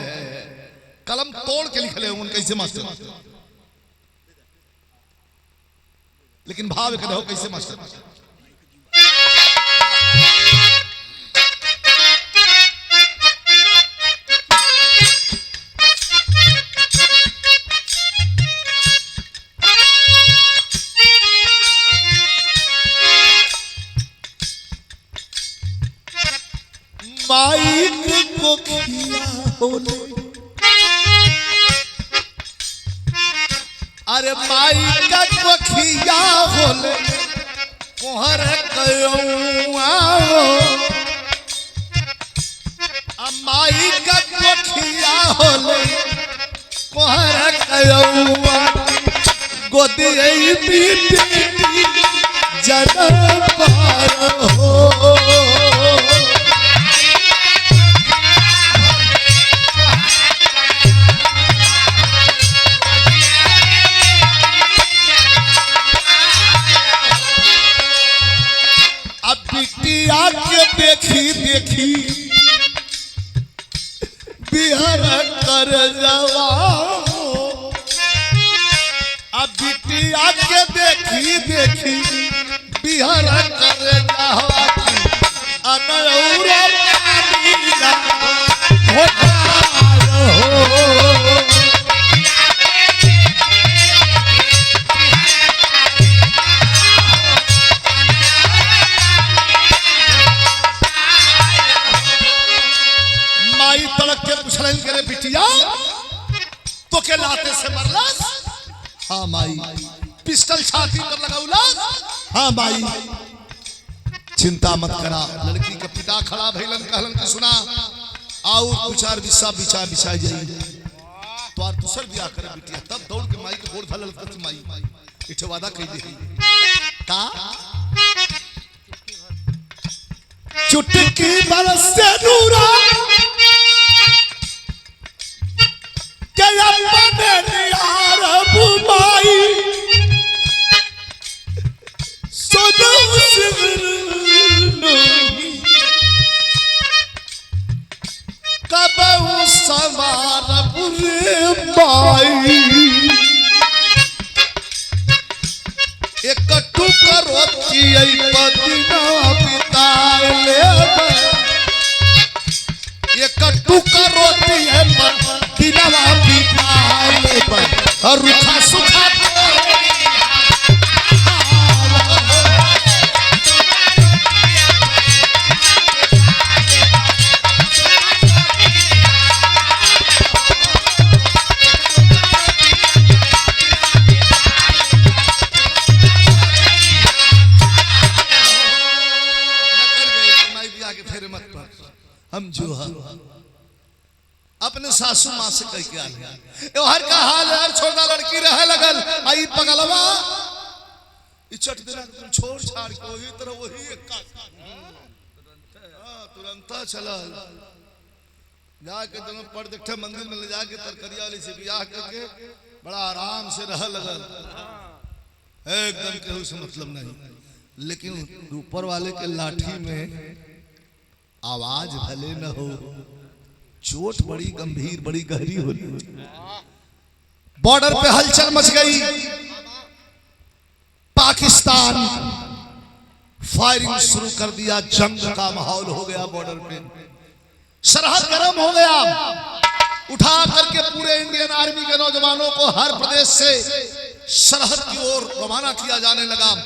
कलम तोड़ के लिख ले उन कैसे मास्टर, लेकिन भाव एक हो कैसे मास्टर। माइक को खिया होले, अरे माइक को खिया होले कोहर कयौआ हो, माइक को खिया होले कोहर कयौआ, गोदी बेटी जन्म पार हो। के देखी देखी बिहार कर जवा, अब बिटिया के देखी देखी बिहार कर जवा, अनौरा पानीला होठार हो। करे बिटिया तो के लाते से मरलस, हाँ माई, पिस्टल छाती पर लगाउलस, हाँ माई, चिंता मत करा। लड़की का पिता खड़ा भइलन, कहलन कि सुना आओ विचार विसा बिछा बिछा जाई तो और दूसर बियाह करे बिटिया। तब दौड़ के माई के गोड़ धलल कच माई इठे वादा कह दे का चुटकी बरस से नूरा एक टुकड़ो एक टुकड़ो दिनवा बिताए और रुखा सुखा हम जो अपने सासू माँ से कह के आए हर का हाल यार छोटा लड़की रहे लगल आई पगलवा चट देना छोड़ छाड़ के वही तरह वही तुरंत चला जाके दोनों पढ़ देखते मंदिर में ले जाके तरकरिया वाली से ब्याह करके बड़ा आराम से रह लगल। एकदम केहू से मतलब नहीं, लेकिन ऊपर वाले के लाठी में आवाज भले न हो, चोट बड़ी गंभीर बड़ी गहरी होती। बॉर्डर पे हलचल मच गई, पाकिस्तान फायरिंग शुरू कर दिया, जंग का माहौल हो गया बॉर्डर पे, सरहद गर्म हो गया। उठा करके पूरे इंडियन आर्मी के नौजवानों को हर प्रदेश से सरहद की ओर रवाना किया जाने लगा,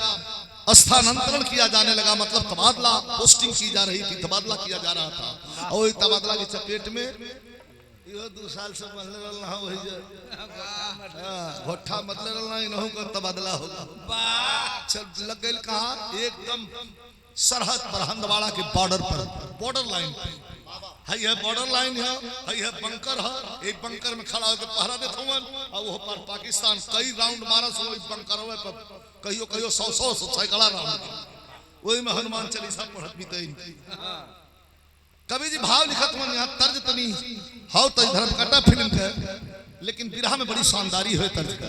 स्थानांतरण किया जाने लगा, मतलब तबादला पोस्टिंग की जा रही थी, तबादला किया जा रहा था। और तबादला की चपेट में यो 2 साल से मरले रहना हो वही घोठा मतले रहना इनहु का तबादला होगा। चल लग गई कहां, एकदम सरहद पर, हंदवाड़ा के बॉर्डर पर, बॉर्डर लाइन पे है बॉर्डर लाइन है बंकर है। एक बंकर में खड़ा होकर पहरा देत हवन, और वो पर पाकिस्तान कई राउंड मारस हो बंकरवे पर, कहियो कहियो 100 सैकड़ा राउंड, वही में हनुमान चालीसा पढ़त बीते। कवि जी भाव लिखत मन, यहाँ तर्ज तनी हाउ तज धर्मकट्टा फिल्म के, लेकिन बिरहा में बड़ी शानदारी है तर्ज का।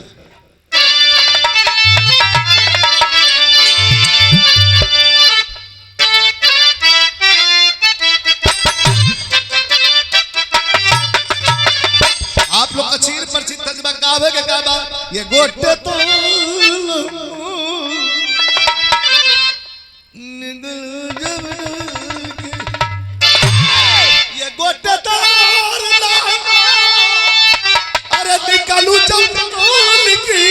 आप लोग कचीर परिचित तजबा गावे के गाबा, ये गोटे तो ये गोटे तो अरे निकालू चंद्रोल की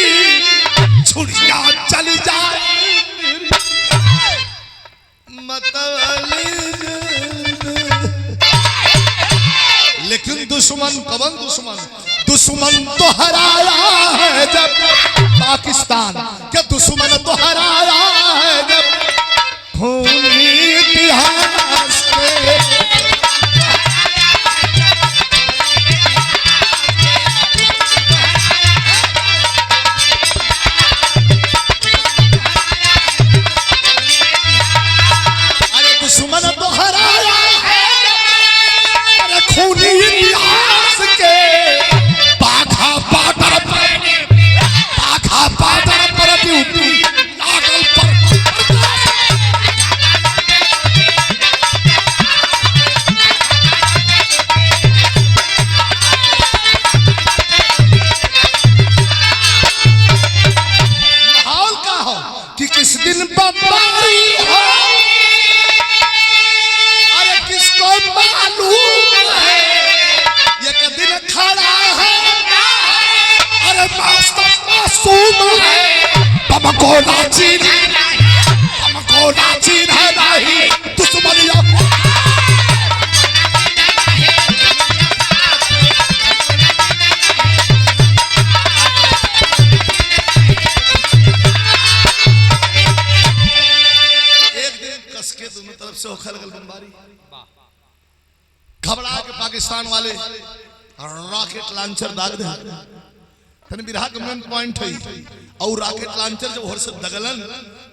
छुड़िया चली जाए मतवाली, लेकिन दुश्मन कवन दुश्मन, दुश्मन तो हराया है जब पाकिस्तान के, दुश्मन तो हराया है जब खूनी इतिहास में। अरे दुश्मन तो हराया है, अरे खूनी इतिहास के, बाघा बाटर पर ड्यूटी लागल पर। माहौल का हो कि किस दिन बमबारी हो, अरे किसको मालूम है एक दिन खड़ा है, अरे मासूम है, हमको नाचीन है नहीं दुश्मनिया। एक दिन कस के दोनों तरफ से होखा लगल बमबारी, घबरा के पाकिस्तान वाले रॉकेट लॉन्चर दाग दे। तने बिरहा के मेन पॉइंट है, और रॉकेट लॉन्चर जब हर से दगलन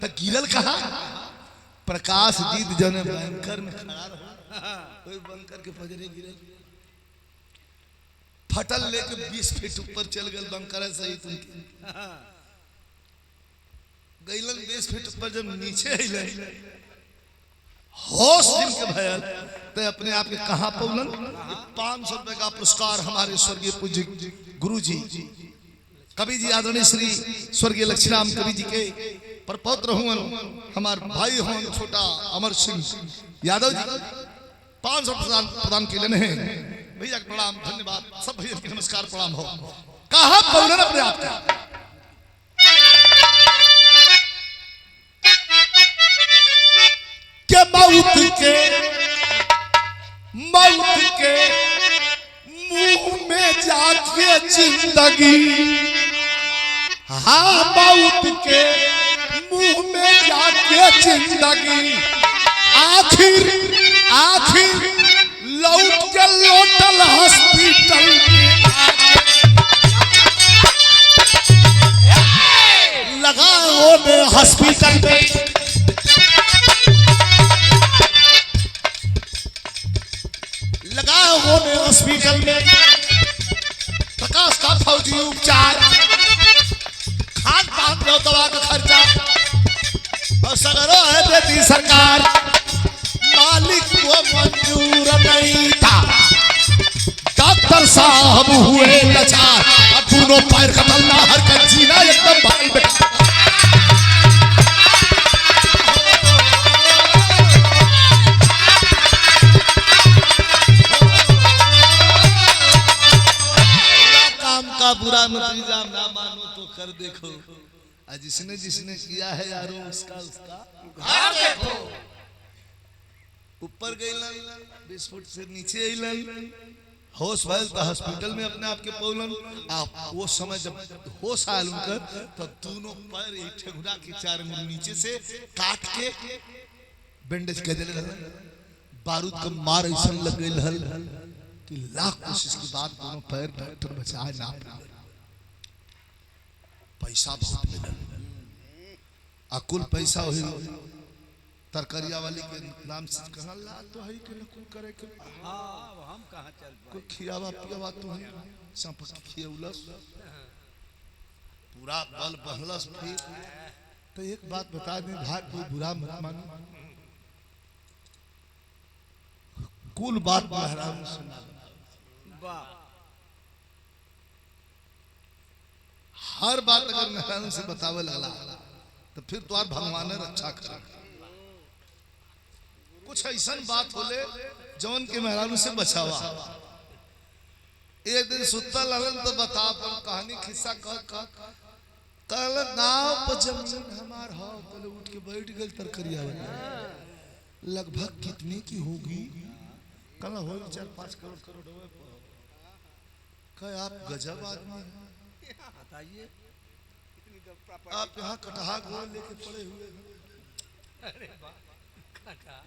त गिरल कहा, प्रकाश जीत जने बंकर में खड़ा रहा, कोई बंकर के पजरे गिरल, फटल लेके 20 फीट ऊपर चल गल बंकर है सही तुमके गइलन 20 फीट ऊपर, जब नीचे अइले होश जिनके भयल ते अपने आप के कहां पहुंचलन। 500 रुपए का पुरस्कार हमारे स्वर्गीय पूज्य गुरु जी कवि जी आदरणीय श्री स्वर्गीय लक्ष्मीराम कवि जी के परपौत्र हुए, हमारे भाई हुए छोटा अमर सिंह यादव जी 500 प्रदान के लिए हैं। भैया प्रणाम, धन्यवाद, सब भैया के नमस्कार प्रणाम हो। कहां पहुंचलन अपने आप का, के मौत के मुंह में जाके जिंदगी, हाँ मौत के मुंह में जाके जिंदगी, आखिर लौट के लोटल हॉस्पिटल लगा वो हॉस्पिटल में, लगा वो हॉस्पिटल में प्रकाश का फौजी उपचार, खान पान लो दवा का खर्चा और सगरो है देती सरकार, मालिक को मंजूर नहीं था। डॉक्टर साहब हुए लाचार, अब दोनों पैर का तलना हर का जीना एकदम भारी बेकार। का बुरा नतीजा ना मानो तो कर देखो, जिसने जिसने किया है यारो उसका उसका घर देखो। ऊपर गईलन 20 फुट से नीचे अइलन, होश भइल तो हॉस्पिटल में अपने आप के पौलन। आप वो समय जब होश आयल उनकर तो दोनों पैर एक ठेगुना के 4 अंगुल नीचे से काट के बैंडेज कर देले रहल। बारूद का मार ऐसा लग गई रहल कि लाख कोशिश के बाद दोनों पैर डॉक्टर बचाए ना पाए। पैसा बहुत मिला, अकुल पैसा हुई तरकरिया वाली के नाम से कहला ला तो है कि कुल करे के। हां हम कहां चल पाए, कोई खियावा पियावा तो है, सांप की खियौलस पूरा बल बहलस। फिर तो एक बात बता दें भाई, कोई बुरा मत मानो, कुल बात महराम सुना। हर बात अगर मेहरान से बतावे लगा तो फिर तो भगवान रक्षा कर। कुछ ऐसा बात होले जौन के मेहरान से बचावा। एक दिन सुत्ता ललन तो बता पर कहानी खिस्सा कल गांव पर जमीन हमार हो, पहले उठ के बैठ गए तरकरिया वाला। लगभग कितने की होगी? कल हो 4-5 करोड़ क्या आप गजब आदमी हैं, बताइए। आप यहाँ कटहा गोल लेके पड़े हुए हैं। अरे वाह, कटहा।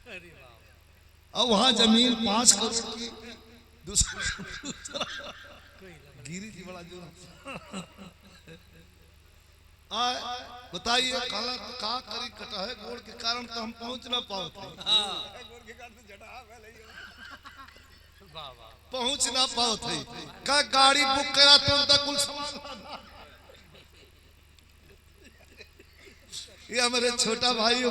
अरे वाह। और वहाँ जमीन 5 करोड़ की दूसरा गिरी थी बड़ा जोर। बताइए काला का करी कटहे गोड़ के कारण तो हम पहुँच ना पाओ थे। पहुंच ना पाओ थे का गाड़ी बुक करा तुम तक कुल सामान। ये हमारे छोटा भाई हो,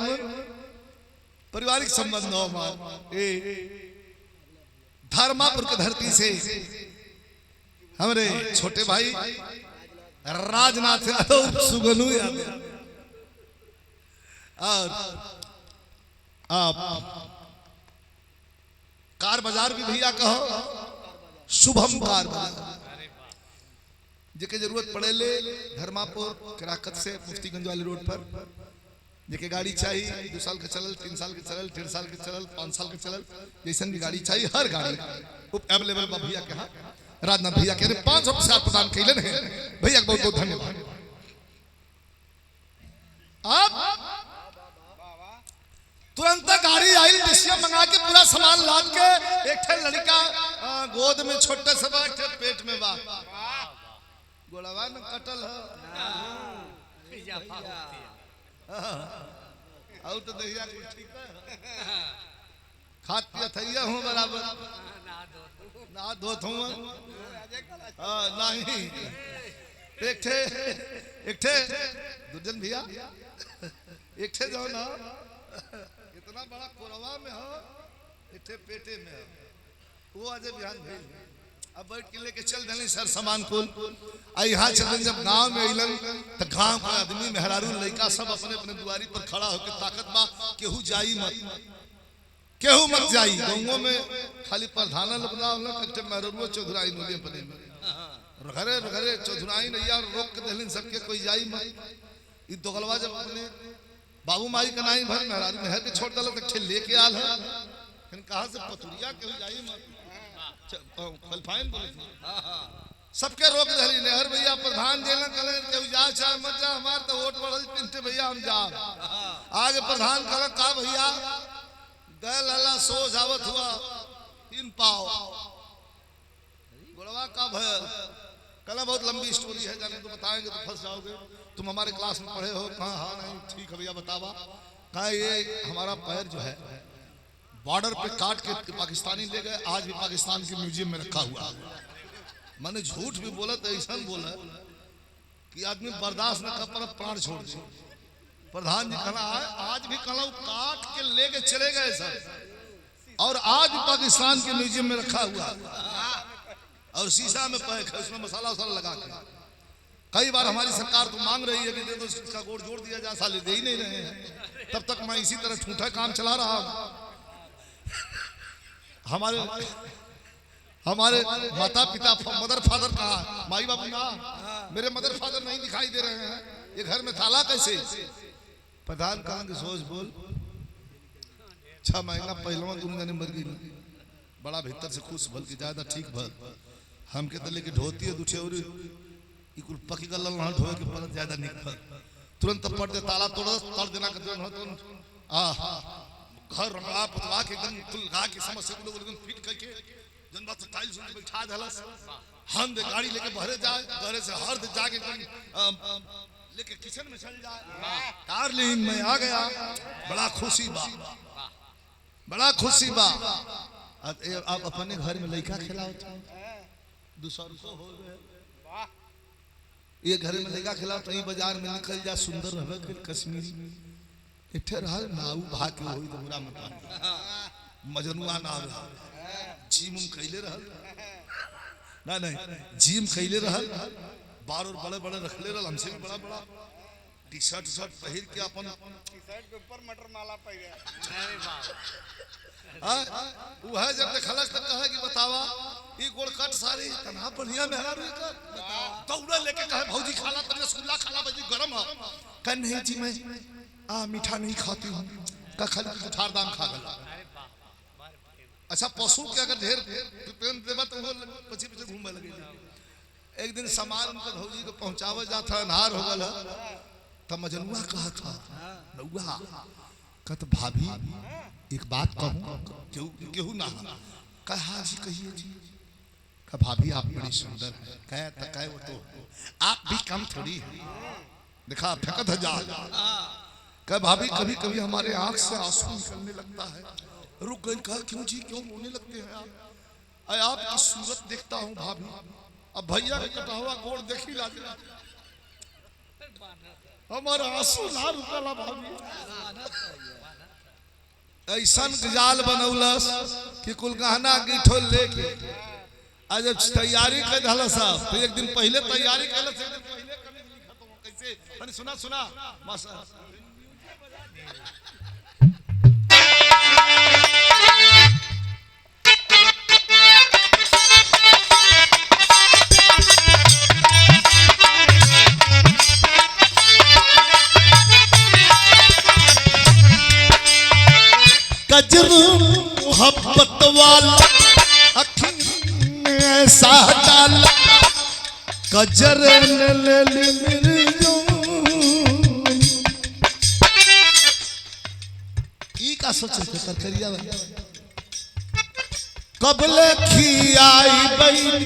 पारिवारिक संबंध हो हमारे। धर्मापुर की धरती से हमारे छोटे भाई राजनाथ यादव सुगनु यादव और आप कार बाजार भी भैया कहो, शुभम कार बाजार जेके जरूरत पड़े ले धर्मापुर किराकत से मुफ्तीगंज वाले रोड पर जेके गाड़ी चाहिए 2 साल का चलल, 3 साल के चलल, 1.5 साल के चलल, 5 साल के चलल, जैसन भी गाड़ी चाहिए हर गाड़ी अवेलेबल बा भैया के हां। राजनाथ भैया के 500 प्रसाद प्रदान कैलन है भैया, बहुत बहुत धन्यवाद। आप तुरंत गाड़ी आई, डिसिया मंगा के पूरा सामान लाद के एक ठे लड़का गोद में छोटे से बा, पेट में बा, गोड़वा न कटल और तो दहिया ठीक है, खात पिया थैया हूँ बराबर, ना धोत हूँ नहीं। एक ठे दुर्जन भैया एक ठे जो ना इतना बड़ा कोरवा में हो, इतने पेटे में हो, वो आज बिहान भेल। अब बैठ के लेके चल देनी सर सामान कुल। यहाँ चलन जब गांव में अलन तो गांव का आदमी मेहरारू लड़का सब अपने अपने दुआरी पर खड़ा होकर ताकत बा केहू जाई मत, केहू मत जाई। गांवों में खाली प्रधान लोग ना होला, कट्टे मेहरारू चौधराई नोले पड़े घरे घरे चौधराई नैया रोक के देलिन सबके कोई जाई मत। ई दोगलवा जब अपने बाबू माई का नाई भर मेहरारू मेहर के छोड़ दल तक लेके आल है, फिर कहा से पतुरिया केहू जाई मत फलफाइन बोले सबके रोक दली नेहर भैया प्रधान जेल कले केहू जा चाहे मत जा, हमार तो वोट बढ़ल पिंटे भैया हम जा। आगे प्रधान कल का भैया गए लाला सो जावत हुआ 3 पाव गोड़वा का भयल। कल बहुत लंबी स्टोरी है, जाने तो बताएंगे तो फंस जाओगे। तुम हमारे क्लास में पढ़े हो? कहा हाँ नहीं ठीक है भैया बतावा। कहा ये हमारा पैर जो है बॉर्डर पे काट के पाकिस्तानी ले गए, आज भी पाकिस्तान के म्यूजियम में रखा हुआ है। मैंने झूठ भी बोला तो ऐसा बोला कि आदमी बर्दाश्त न कर पर प्राण छोड़ दे। प्रधान जी कहना है आज भी कलौ काट के लेके चले गए सर, और आज भी पाकिस्तान के म्यूजियम में रखा हुआ और शीशा में पैक है, उसमें मसाला वसाला लगा के। कई बार हमारी सरकार तो मांग रही है कि दे दो इसका गोड़ जोड़ दिया जाए, साले दे ही नहीं रहे हैं। तब तक मैं इसी तरह ठूठा काम चला रहा हूं। हमारे माता पिता मदर फादर कहा, माई बाबू कहा, मेरे मदर फादर नहीं दिखाई दे रहे हैं, ये घर में थाला कैसे? प्रधान कहा कि सोच बोल 6 महीना पहलवा तुम जाने मर गई, बड़ा भीतर से खुश भल की ज्यादा ठीक भल हम के तले की ढोती है दूठे और इकुल पकी गल्ला ना ढोए के पर ज्यादा निक भल तुरंत पड़ दे ताला तोड़ देना के तुरंत हो आ घर रंगला पुतला के एकदम तुलगा के समस्या को लोग एकदम फिट करके जनबा से टाइल्स में बैठा देलस। हम दे गाड़ी लेके बहरे जाए, घरे से हर दे जाके लेके किचन में चल जाए। डार्लिंग मैं आ गया, बड़ा खुशी बा, बड़ा खुशी बा। आप अपने घर में लड़का खिलाओ, दूसर को हो गए ये घर में लड़का खिलाओ तो बाजार में निकल जा सुंदर रहे कश्मीरी इठे रहल नाऊ भाग के होई तो बुरा मत मजनुआ ना रहा जिम कैले रहल ना नहीं जिम कैले रहल बार और बड़े बड़े रखले रहल, हमसे भी बड़ा बड़ा टी शर्ट पहिर के अपन टी शर्ट के ऊपर मटर माला पहिरे। अरे वाह वो है जब देखलस तक कहे कि बतावा ई गोड़ कट सारी तना बढ़िया मेहरारू कर दौड़ा लेके कहे भौजी खाला तने रसगुल्ला खाला बजी गरम है कह नहीं जी मैं मीठा नहीं खाती हूँ का खाली कुठार दाम खा गला। अच्छा पशु के अगर ढेर प्रेम देबा तो वो पछी पीछे घूमने लगे। एक दिन सामान उनके भौजी को पहुंचावे जाता अनहार हो गल तब मजनुआ कहा था नौआ कहत भाभी एक बात कहूं केहू ना कहा जी कहिए जी का भाभी आप बड़ी सुंदर है कहे वो तो आप भी कम थोड़ी है देखा फेंकत जा कह भाभी कभी कभी हमारे आंख से आंसू निकलने लगता है। रुक गई कहा क्यों जी क्यों रोने लगते हैं आप? आपकी सूरत देखता हूँ भाभी, अब भैया का कटा हुआ गोड़ देखी लागे हमारा आंसू ना रुकला भाभी। ऐसा जाल बनौलस कि कुल गहना गिठो लेके आज जब तैयारी कर धला साहब तो एक दिन पहले तैयारी कर कैसे सुना सुना मासा कजर मोहब्बत वाला अखी में ऐसा डाला कजर ले मेरी ई का सोचे के तरकरिया कबले खियाई बइन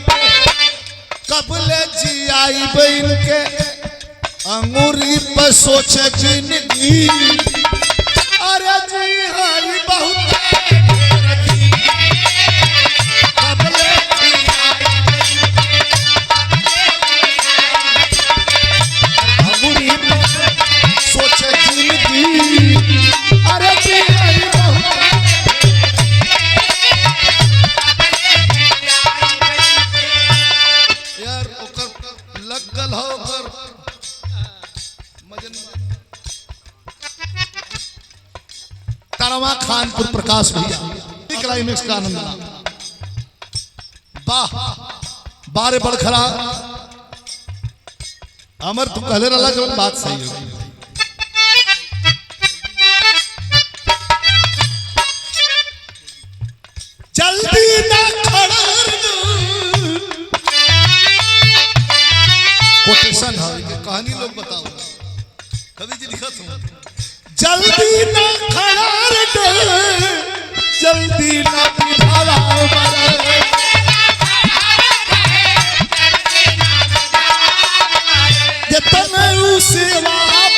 कबले जियाई बइन के अंगूरी पर सोचे जिंदगी अरे जी हाई बहुत कबले अंगूरी पर सोचे जिंदगी अरे जी हाई बहुत यार ओकर लगल हो ओकर मजन तारवा खानपुर प्रकाश भैया क्लाइमेक्स का आनंद ला वाह बारे बड़ खरा अमर तू कहले रहा जब बात सही होगी। जल्दी ना खड़ा कोटेशन है ये कहानी लोग बताओ कवि जी लिखा था जल्दी ना खड़ा जल्दी ना बिठावा जितना सेवा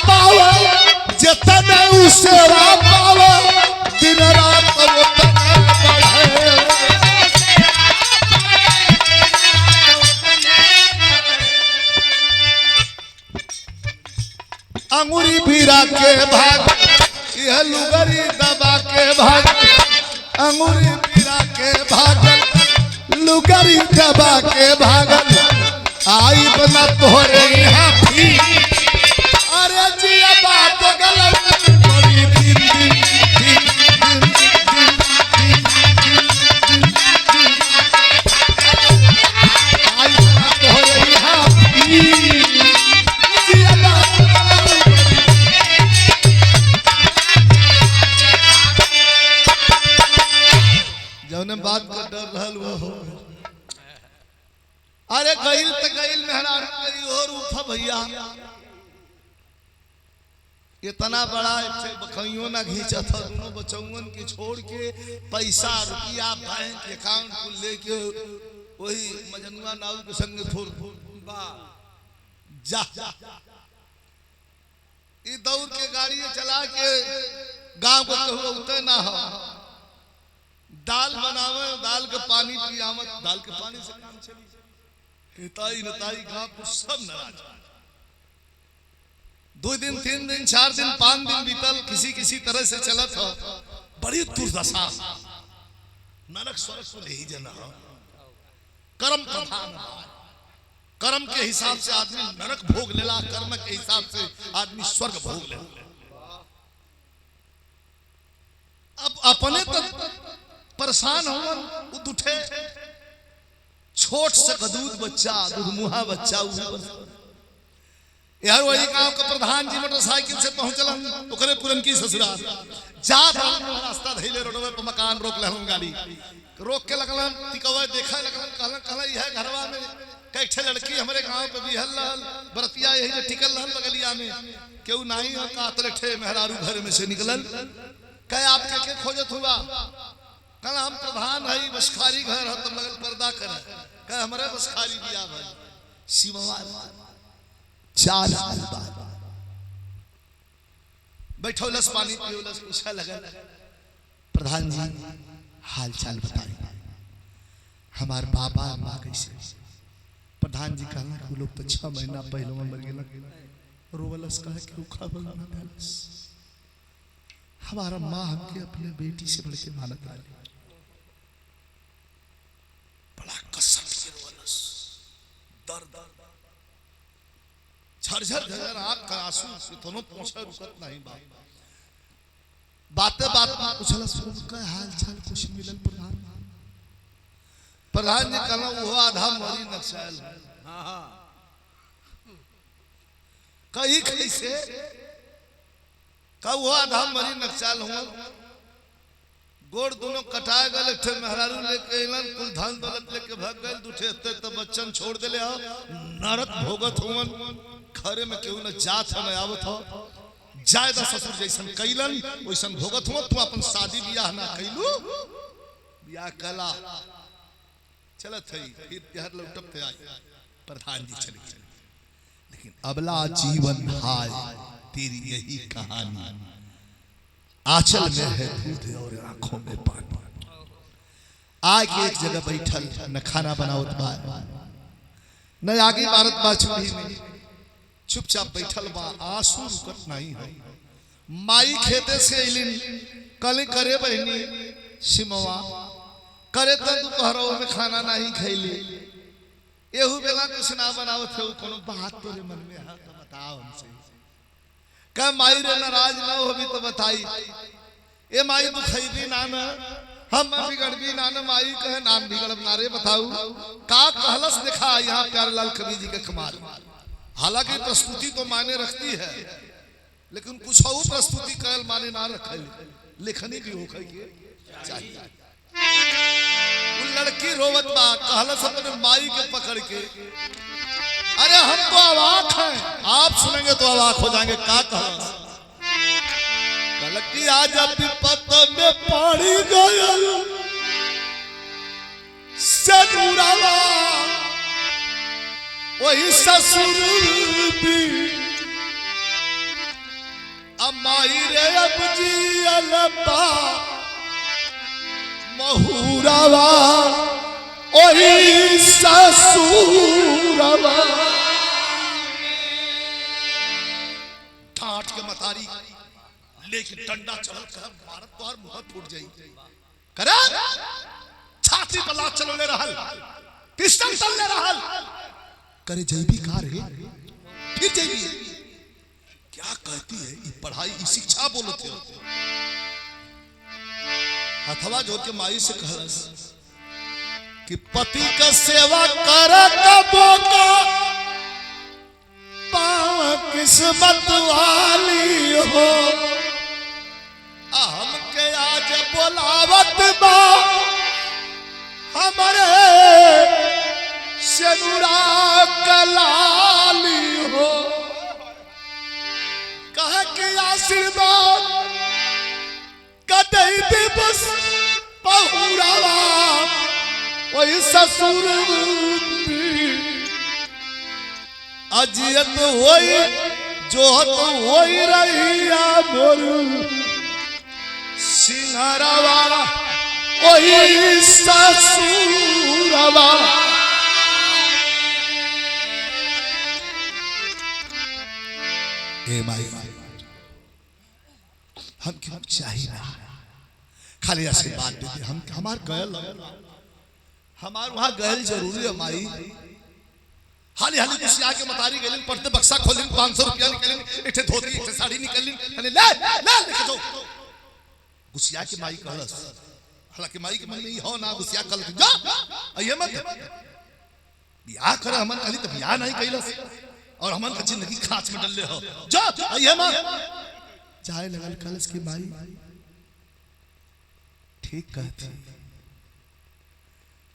पावा जितना सेवा पावा दिन रात उतना बढ़े अंगूरी पीरा के भागल लुगरी दबा के भागल आई बना तोहरे यहाँ भी अरे जिया बात गलत बड़ी दिन दिन दिन दिन आई बना तोहरे यहाँ भी जिया बात जौने बात का डर रहल वो हो अरे गईल त गईल मेहरारू करी और उठा भैया इतना बड़ा बखइयों ना घींचा था दोनों बचौन के छोड़ के पैसा रुपया बैंक अकाउंट को लेके वही मजनुआ नाव के संग फुर जा ये दौड़ के गाड़ी चला के गांव को तो उतर ना हो दाल बनावे दाल के पानी पियामत दाल के पानी से काम चली हिताई नताई गांव को सब नाराज 2 दिन 3 दिन 4 दिन 5 दिन बीतल किसी किसी तरह से चला था बड़ी दुर्दशा नरक स्वर्ग को ले ही जाना कर्म प्रधान कर्म के हिसाब से आदमी नरक भोग लेला कर्म के हिसाब से आदमी स्वर्ग भोग लेला अब अपने तो परेशान हो उठे छोट से गदूद बच्चा दुधमुहा बच्चा यार वही गांव का प्रधान जी मोटरसाइकिल से पहुंचल ओकरे पुरन की ससुराल जात रास्ता धैले रोडवे पे मकान रोक लेहन गाड़ी रोक के लगलन तिकवे देखा लगलन कहला यह घरवा में कैठे लड़की हमरे गांव पे बिहल रहल बरतिया यही जे टिकल रहल बगलिया में केहू नाही का तलठे मेहरारू घर में से निकलल कहे आपके के खोजत हुआ कल हम प्रधान है बसखारी घर है तुम लगल पर्दा करे कहे हमारे बसखारी दिया भाई शिववा 4 साल बाद बैठौलस पानी पियोलस पूछा लगल प्रधान जी हाल चाल बताइए हमार बाबा माँ कैसे प्रधान जी कहला कि लोग तो 6 महीना पहले मर गेल रोवलस कहे कि खबर ना देलस हमारा माँ हमके अपने बेटी से बढ़ के मानत वाली बड़ा कसम से रोवलस दर्द झरझर झरझर आंख का आंसू से दोनों पहुंचा रुकत नहीं बातें बात में पूछलस उनका हाल चाल कुछ मिलल प्रधान जी कहला वो आधा मरी नक्सल कहीं कैसे का वो आधा मरी नक्सल हुआ गोड़ दोनों कटाए गए एक मेहरारू लेके अलन कुल धन दौलत लेके भाग गए दूठे तो बच्चन छोड़ देले हो नरक भोगत हुवन घरे में केहू न जात हो न आवत हो जायदा ससुर जैसन कैलन वैसन भोगत हो तू अपन शादी ब्याह ना कैलू ब्याह कला चलत है फिर प्यार लौटब थे आई प्रधान जी चले लेकिन अबला जीवन हाय तेरी यही कहानी आंचल में है दूध और आंखों में पानी आके एक जगह बैठल न खाना बनावत बा न आगे भारत बा चूल्ही में चुपचाप बैठल बा आंसू रुकत नहीं है माई खेते से इलिन कल करे बहनी सिमवा करे तो दोपहरों में खाना नहीं खैली एहू बेला कुछ ना बनावत है कोनो बात तेरे मन में है तो बताओ हमसे का माई रे नाराज ना हो भी तो बताई ए माई बुखैबी ना न हम बिगड़बी ना न माई कहे नाम बिगड़ब ना रे बताऊ का कहलस देखा यहाँ प्यारेलाल कवि जी के कमाल हालांकि प्रस्तुति तो मायने रखती है लेकिन कुछ और प्रस्तुति कहल माने ना रखे लेखनी भी हो चाहिए लड़की रोवत बा कहलस अपने माई के पकड़ के अरे हम तो अवाक हैं आप सुनेंगे तो अवाक हो जाएंगे का कहलस लड़की आज विपत में पड़ी गयल सनुरावा वही ससुर भी अमाई रे अब जी अलबा महुरावा वही ससुरवा ठाट के मतारी लेकिन डंडा चल कर भारत द्वार मुंह फूट जाई करे छाती पर लात चलले रहल, पिस्टल चलले रहल, करे जैबी कार है फिर जैबी क्या कहती है ये पढ़ाई ये शिक्षा बोलते हो। हथवा जोड़ के माई से कहलस कि पति का सेवा कर कबो का पाव किस्मत वाली हो, हमके आज बोलावत बा हमारे सेनुरा कलाली हो, कह के आशीर्वाद कदई दे बस पहुरावा वही ससुर अजियत वही जो तो वही रहिया मोर सिंहरावा वही ससुरवा। ए माई हम क्यों चाहिए ना खाली आशीर्वाद दे दे, हम हमार गयल हमार वहां गयल जरूरी है माई। हाली हाली किसी आके मतारी गेलिन पढ़ते बक्सा खोलिन 500 रुपया निकलिन, एक धोती एक साड़ी निकलिन, ले ले लेके जाओ गुस्सिया के माई कहलस। हालांकि माई के मन में हो ना गुस्सिया कल जा ये मत बियाह करे हमन खाली तो बियाह नहीं कैलस और हमन का जिंदगी खाच में डलले हो जा ये मत चाहे लगल कलस की माई ठीक कहती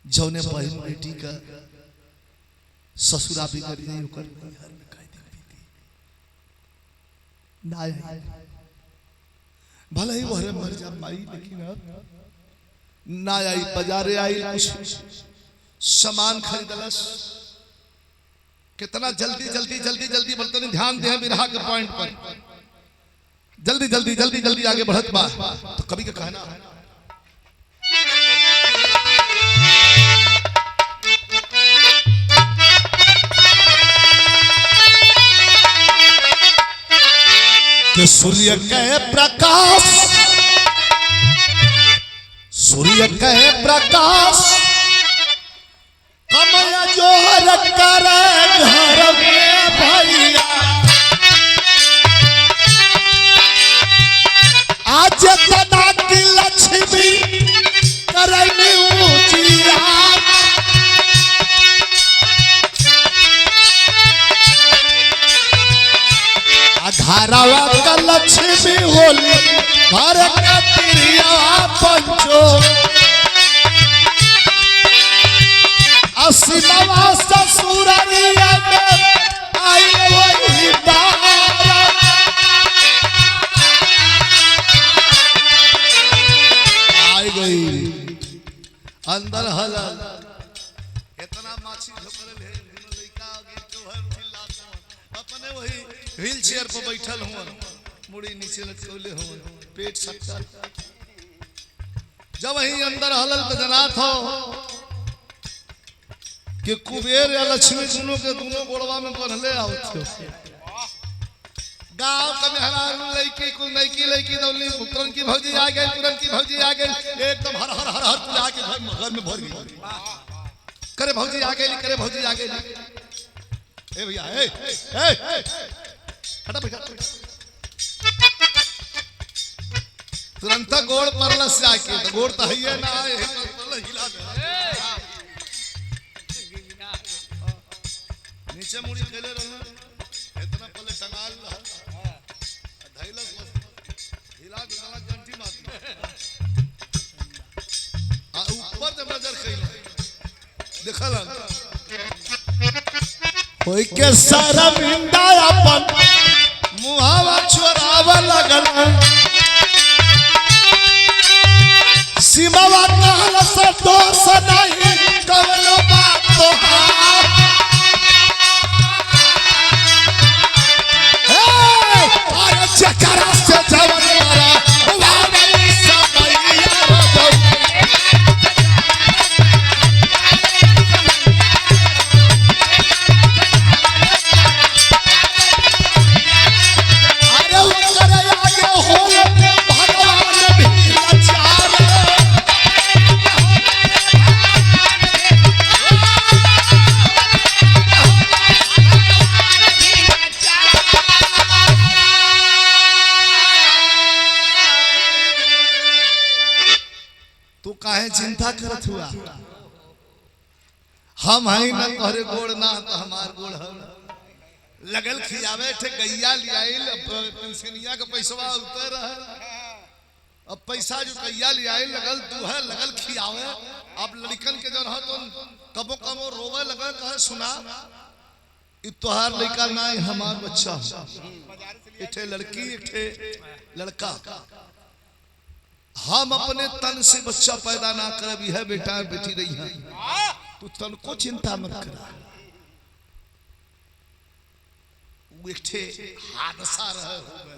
जौने बहन बेटी का ससुरा भी कर नहीं ओकर घर में कह दी ना भले ही वहरे मर जा माई, लेकिन अब ना आई बाजारे आई कुछ सामान खरीदलस। कितना जल्दी जल्दी जल्दी जल्दी बोलते नहीं ध्यान दे बिरहा के पॉइंट पर, जल्दी जल्दी जल्दी जल्दी आगे बढ़त बा तो कभी का कहना कि सूर्य के प्रकाश, सूर्य के प्रकाश कमय जोहर करे घर में भैया, आज तना की लक्ष्मी करनी ऊंचिया, घरवा का लक्ष्मी होली घर का तिरिया पंचो, असीमवा ससुररिया में आई वही बारा, आई गई अंदर हलल इतना माछी झोकल है लइका गिर के भर चिल्लाता अपने वही व्हील चेयर पर बैठल हुआ मुड़ी नीचे लटकौले हुआ पेट सटल, जब वही अंदर हलल तो जनात हो कि कुबेर या लक्ष्मी दोनों के दोनों गोड़वा में बंधले आवत। गांव का मेहरारू लड़की को लड़की लड़की दौली पुत्रन की भौजी आ गई, पुरन की भौजी आ गई, एकदम हर हर हर हर पूजा के घर में भर गई। करे भौजी आ गई, करे भौजी आ गई, ए भैया ए ए हटा बेटा, तुरंत गोड़ परलस जाके तो गोड़ तो है ना हिला दे नीचे मुड़ी खेले रहो इतना पले टंगाल धैलस हिला दे ना घंटी मारती आ ऊपर जब नजर कइला देखल कोई के सारा बिंदा अपन मुहावा छोरावा लगल, सीमावा कहल से दोष नहीं कवनो बात तो अरे चकरा से जवन मारा वाली समैया रजो, अरे करे आगे हो भगवान भी लाचार तू काहे चिंता करत हुआ? हम हई ना तोहरे गोड़ ना तो हमार गोड़ है। लगल खियावे थे गैया लियाइल पेंशनिया का पैसा उतर अब पैसा जो गैया लियाइल लगल तू है लगल खियावे। अब लड़कन के जन हो तो कबो कबो रोवे लगल कहे सुना इ तोहार लड़का ना हमार बच्चा इठे लड़की इठे लड़का। हम अपने तन से बच्चा पैदा ना करब यह बेटा बेटी रही है तू तन को चिंता मत कर। उठे हादसा रहे हो गए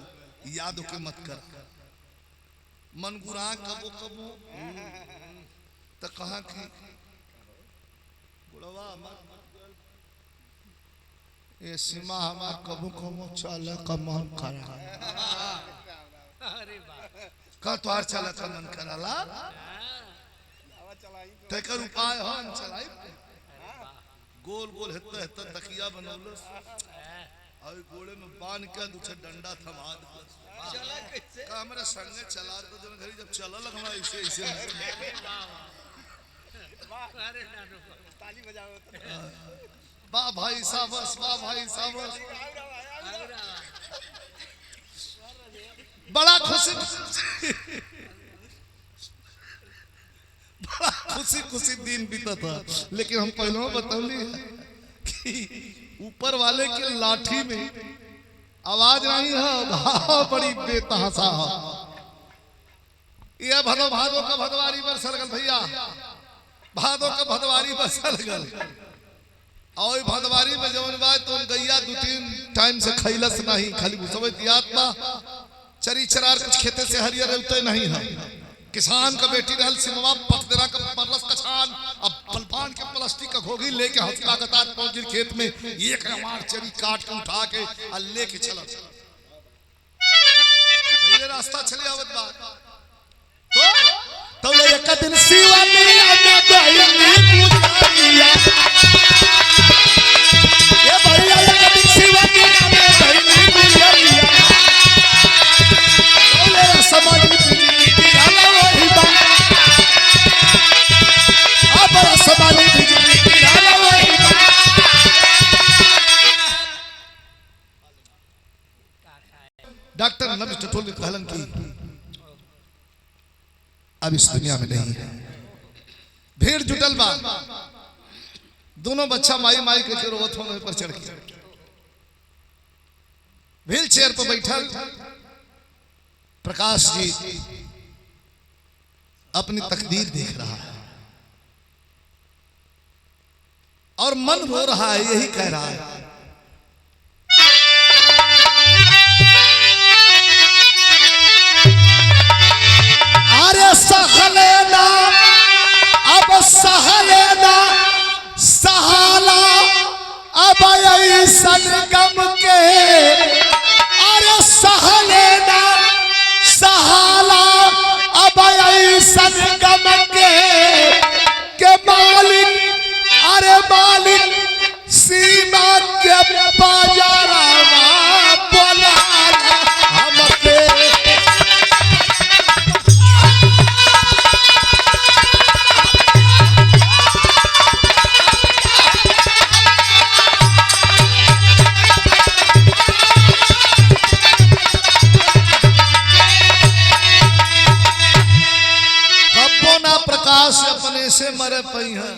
याद के मत कर। मन गुरा कबो कबो तो कहा कि बुढ़वा ये सीमा हमार कबो कबो चल कमन करा का तोहार चल कमन कराला तेकर उपाय हम चलाई। गोल गोल हेत हेत तकिया बनौलस और गोड़े में बांध के दूसरे डंडा थमा दे चला कैसे का हमरा संगे चला तो जन घरी जब चलल हमरा ऐसे ऐसे अरे नानू ताली बजाओ वाह भाई साबस वाह भाई साबस। बड़ा खुशी बड़ा खुशी खुशी दिन बीता था। लेकिन हम पहले बतौली कि ऊपर वाले के लाठी में आवाज नहीं है भाव बड़ी बेतहासा है। यह भादो का भदवारी बरसल गल भैया भादो का भदवारी बरसल गल और भदवारी में जवन बात तो गैया दो तीन टाइम से खैलस नहीं खाली समझ आत्मा चरी चरार कुछ खेते से हरियर रहते नहीं है। किसान का बेटी रहल सिमवा पखदेरा का परलस कछान अब पलपान के प्लास्टिक का घोगी लेके हफ्ता का तार पहुंच खेत में एक हमार चरी काट के उठा के और लेके चला पहले रास्ता चले आवत बा तो ले एक दिन सिवा में आना गई पूछिया ये भैया एक दिन सिवा में आना गई पूछिया तो ले समझ डॉक्टर नबी टटोल ने कहलन की अब इस दुनिया में नहीं है। भीड़ जुटल बा दोनों बच्चा माई माई के रोवत होने पर चढ़ के व्हील चेयर पर बैठल प्रकाश जी अपनी तकदीर देख रहा है और मन रो रहा है यही कह रहा है अरे सहलेना अब सहलेना सहाला अब ऐसन गम के अरे सहलेना सहाला अब ऐसन गम के मालिक अरे मालिक सीमा के बाजारा बोला हमके प्रकाश अपने से मरे पई है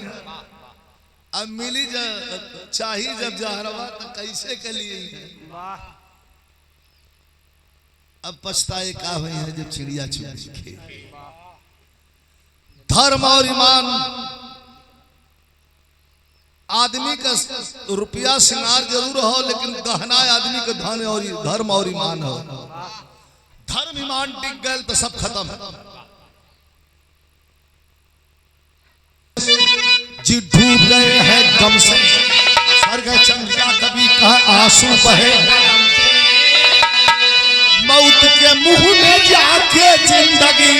अब मिली चाहिए जब जहरवा तो कैसे के लिए अब पछताए का हुई है जब चिड़िया चुके। धर्म और ईमान आदमी का रुपया श्रृंगार जरूर हो लेकिन गहना आदमी का धन और धर्म और ईमान हो। धर्म ईमान टिक गए तो सब खत्म है। जी डूब गए हैं गम से स्वर्ग चंद्रिका कभी कहा आंसू बहे मौत के मुंह में जाके जिंदगी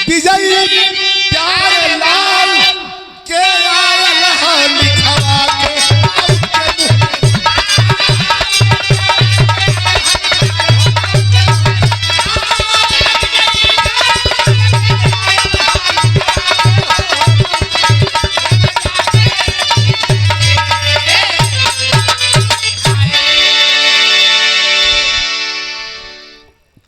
विजयी प्यार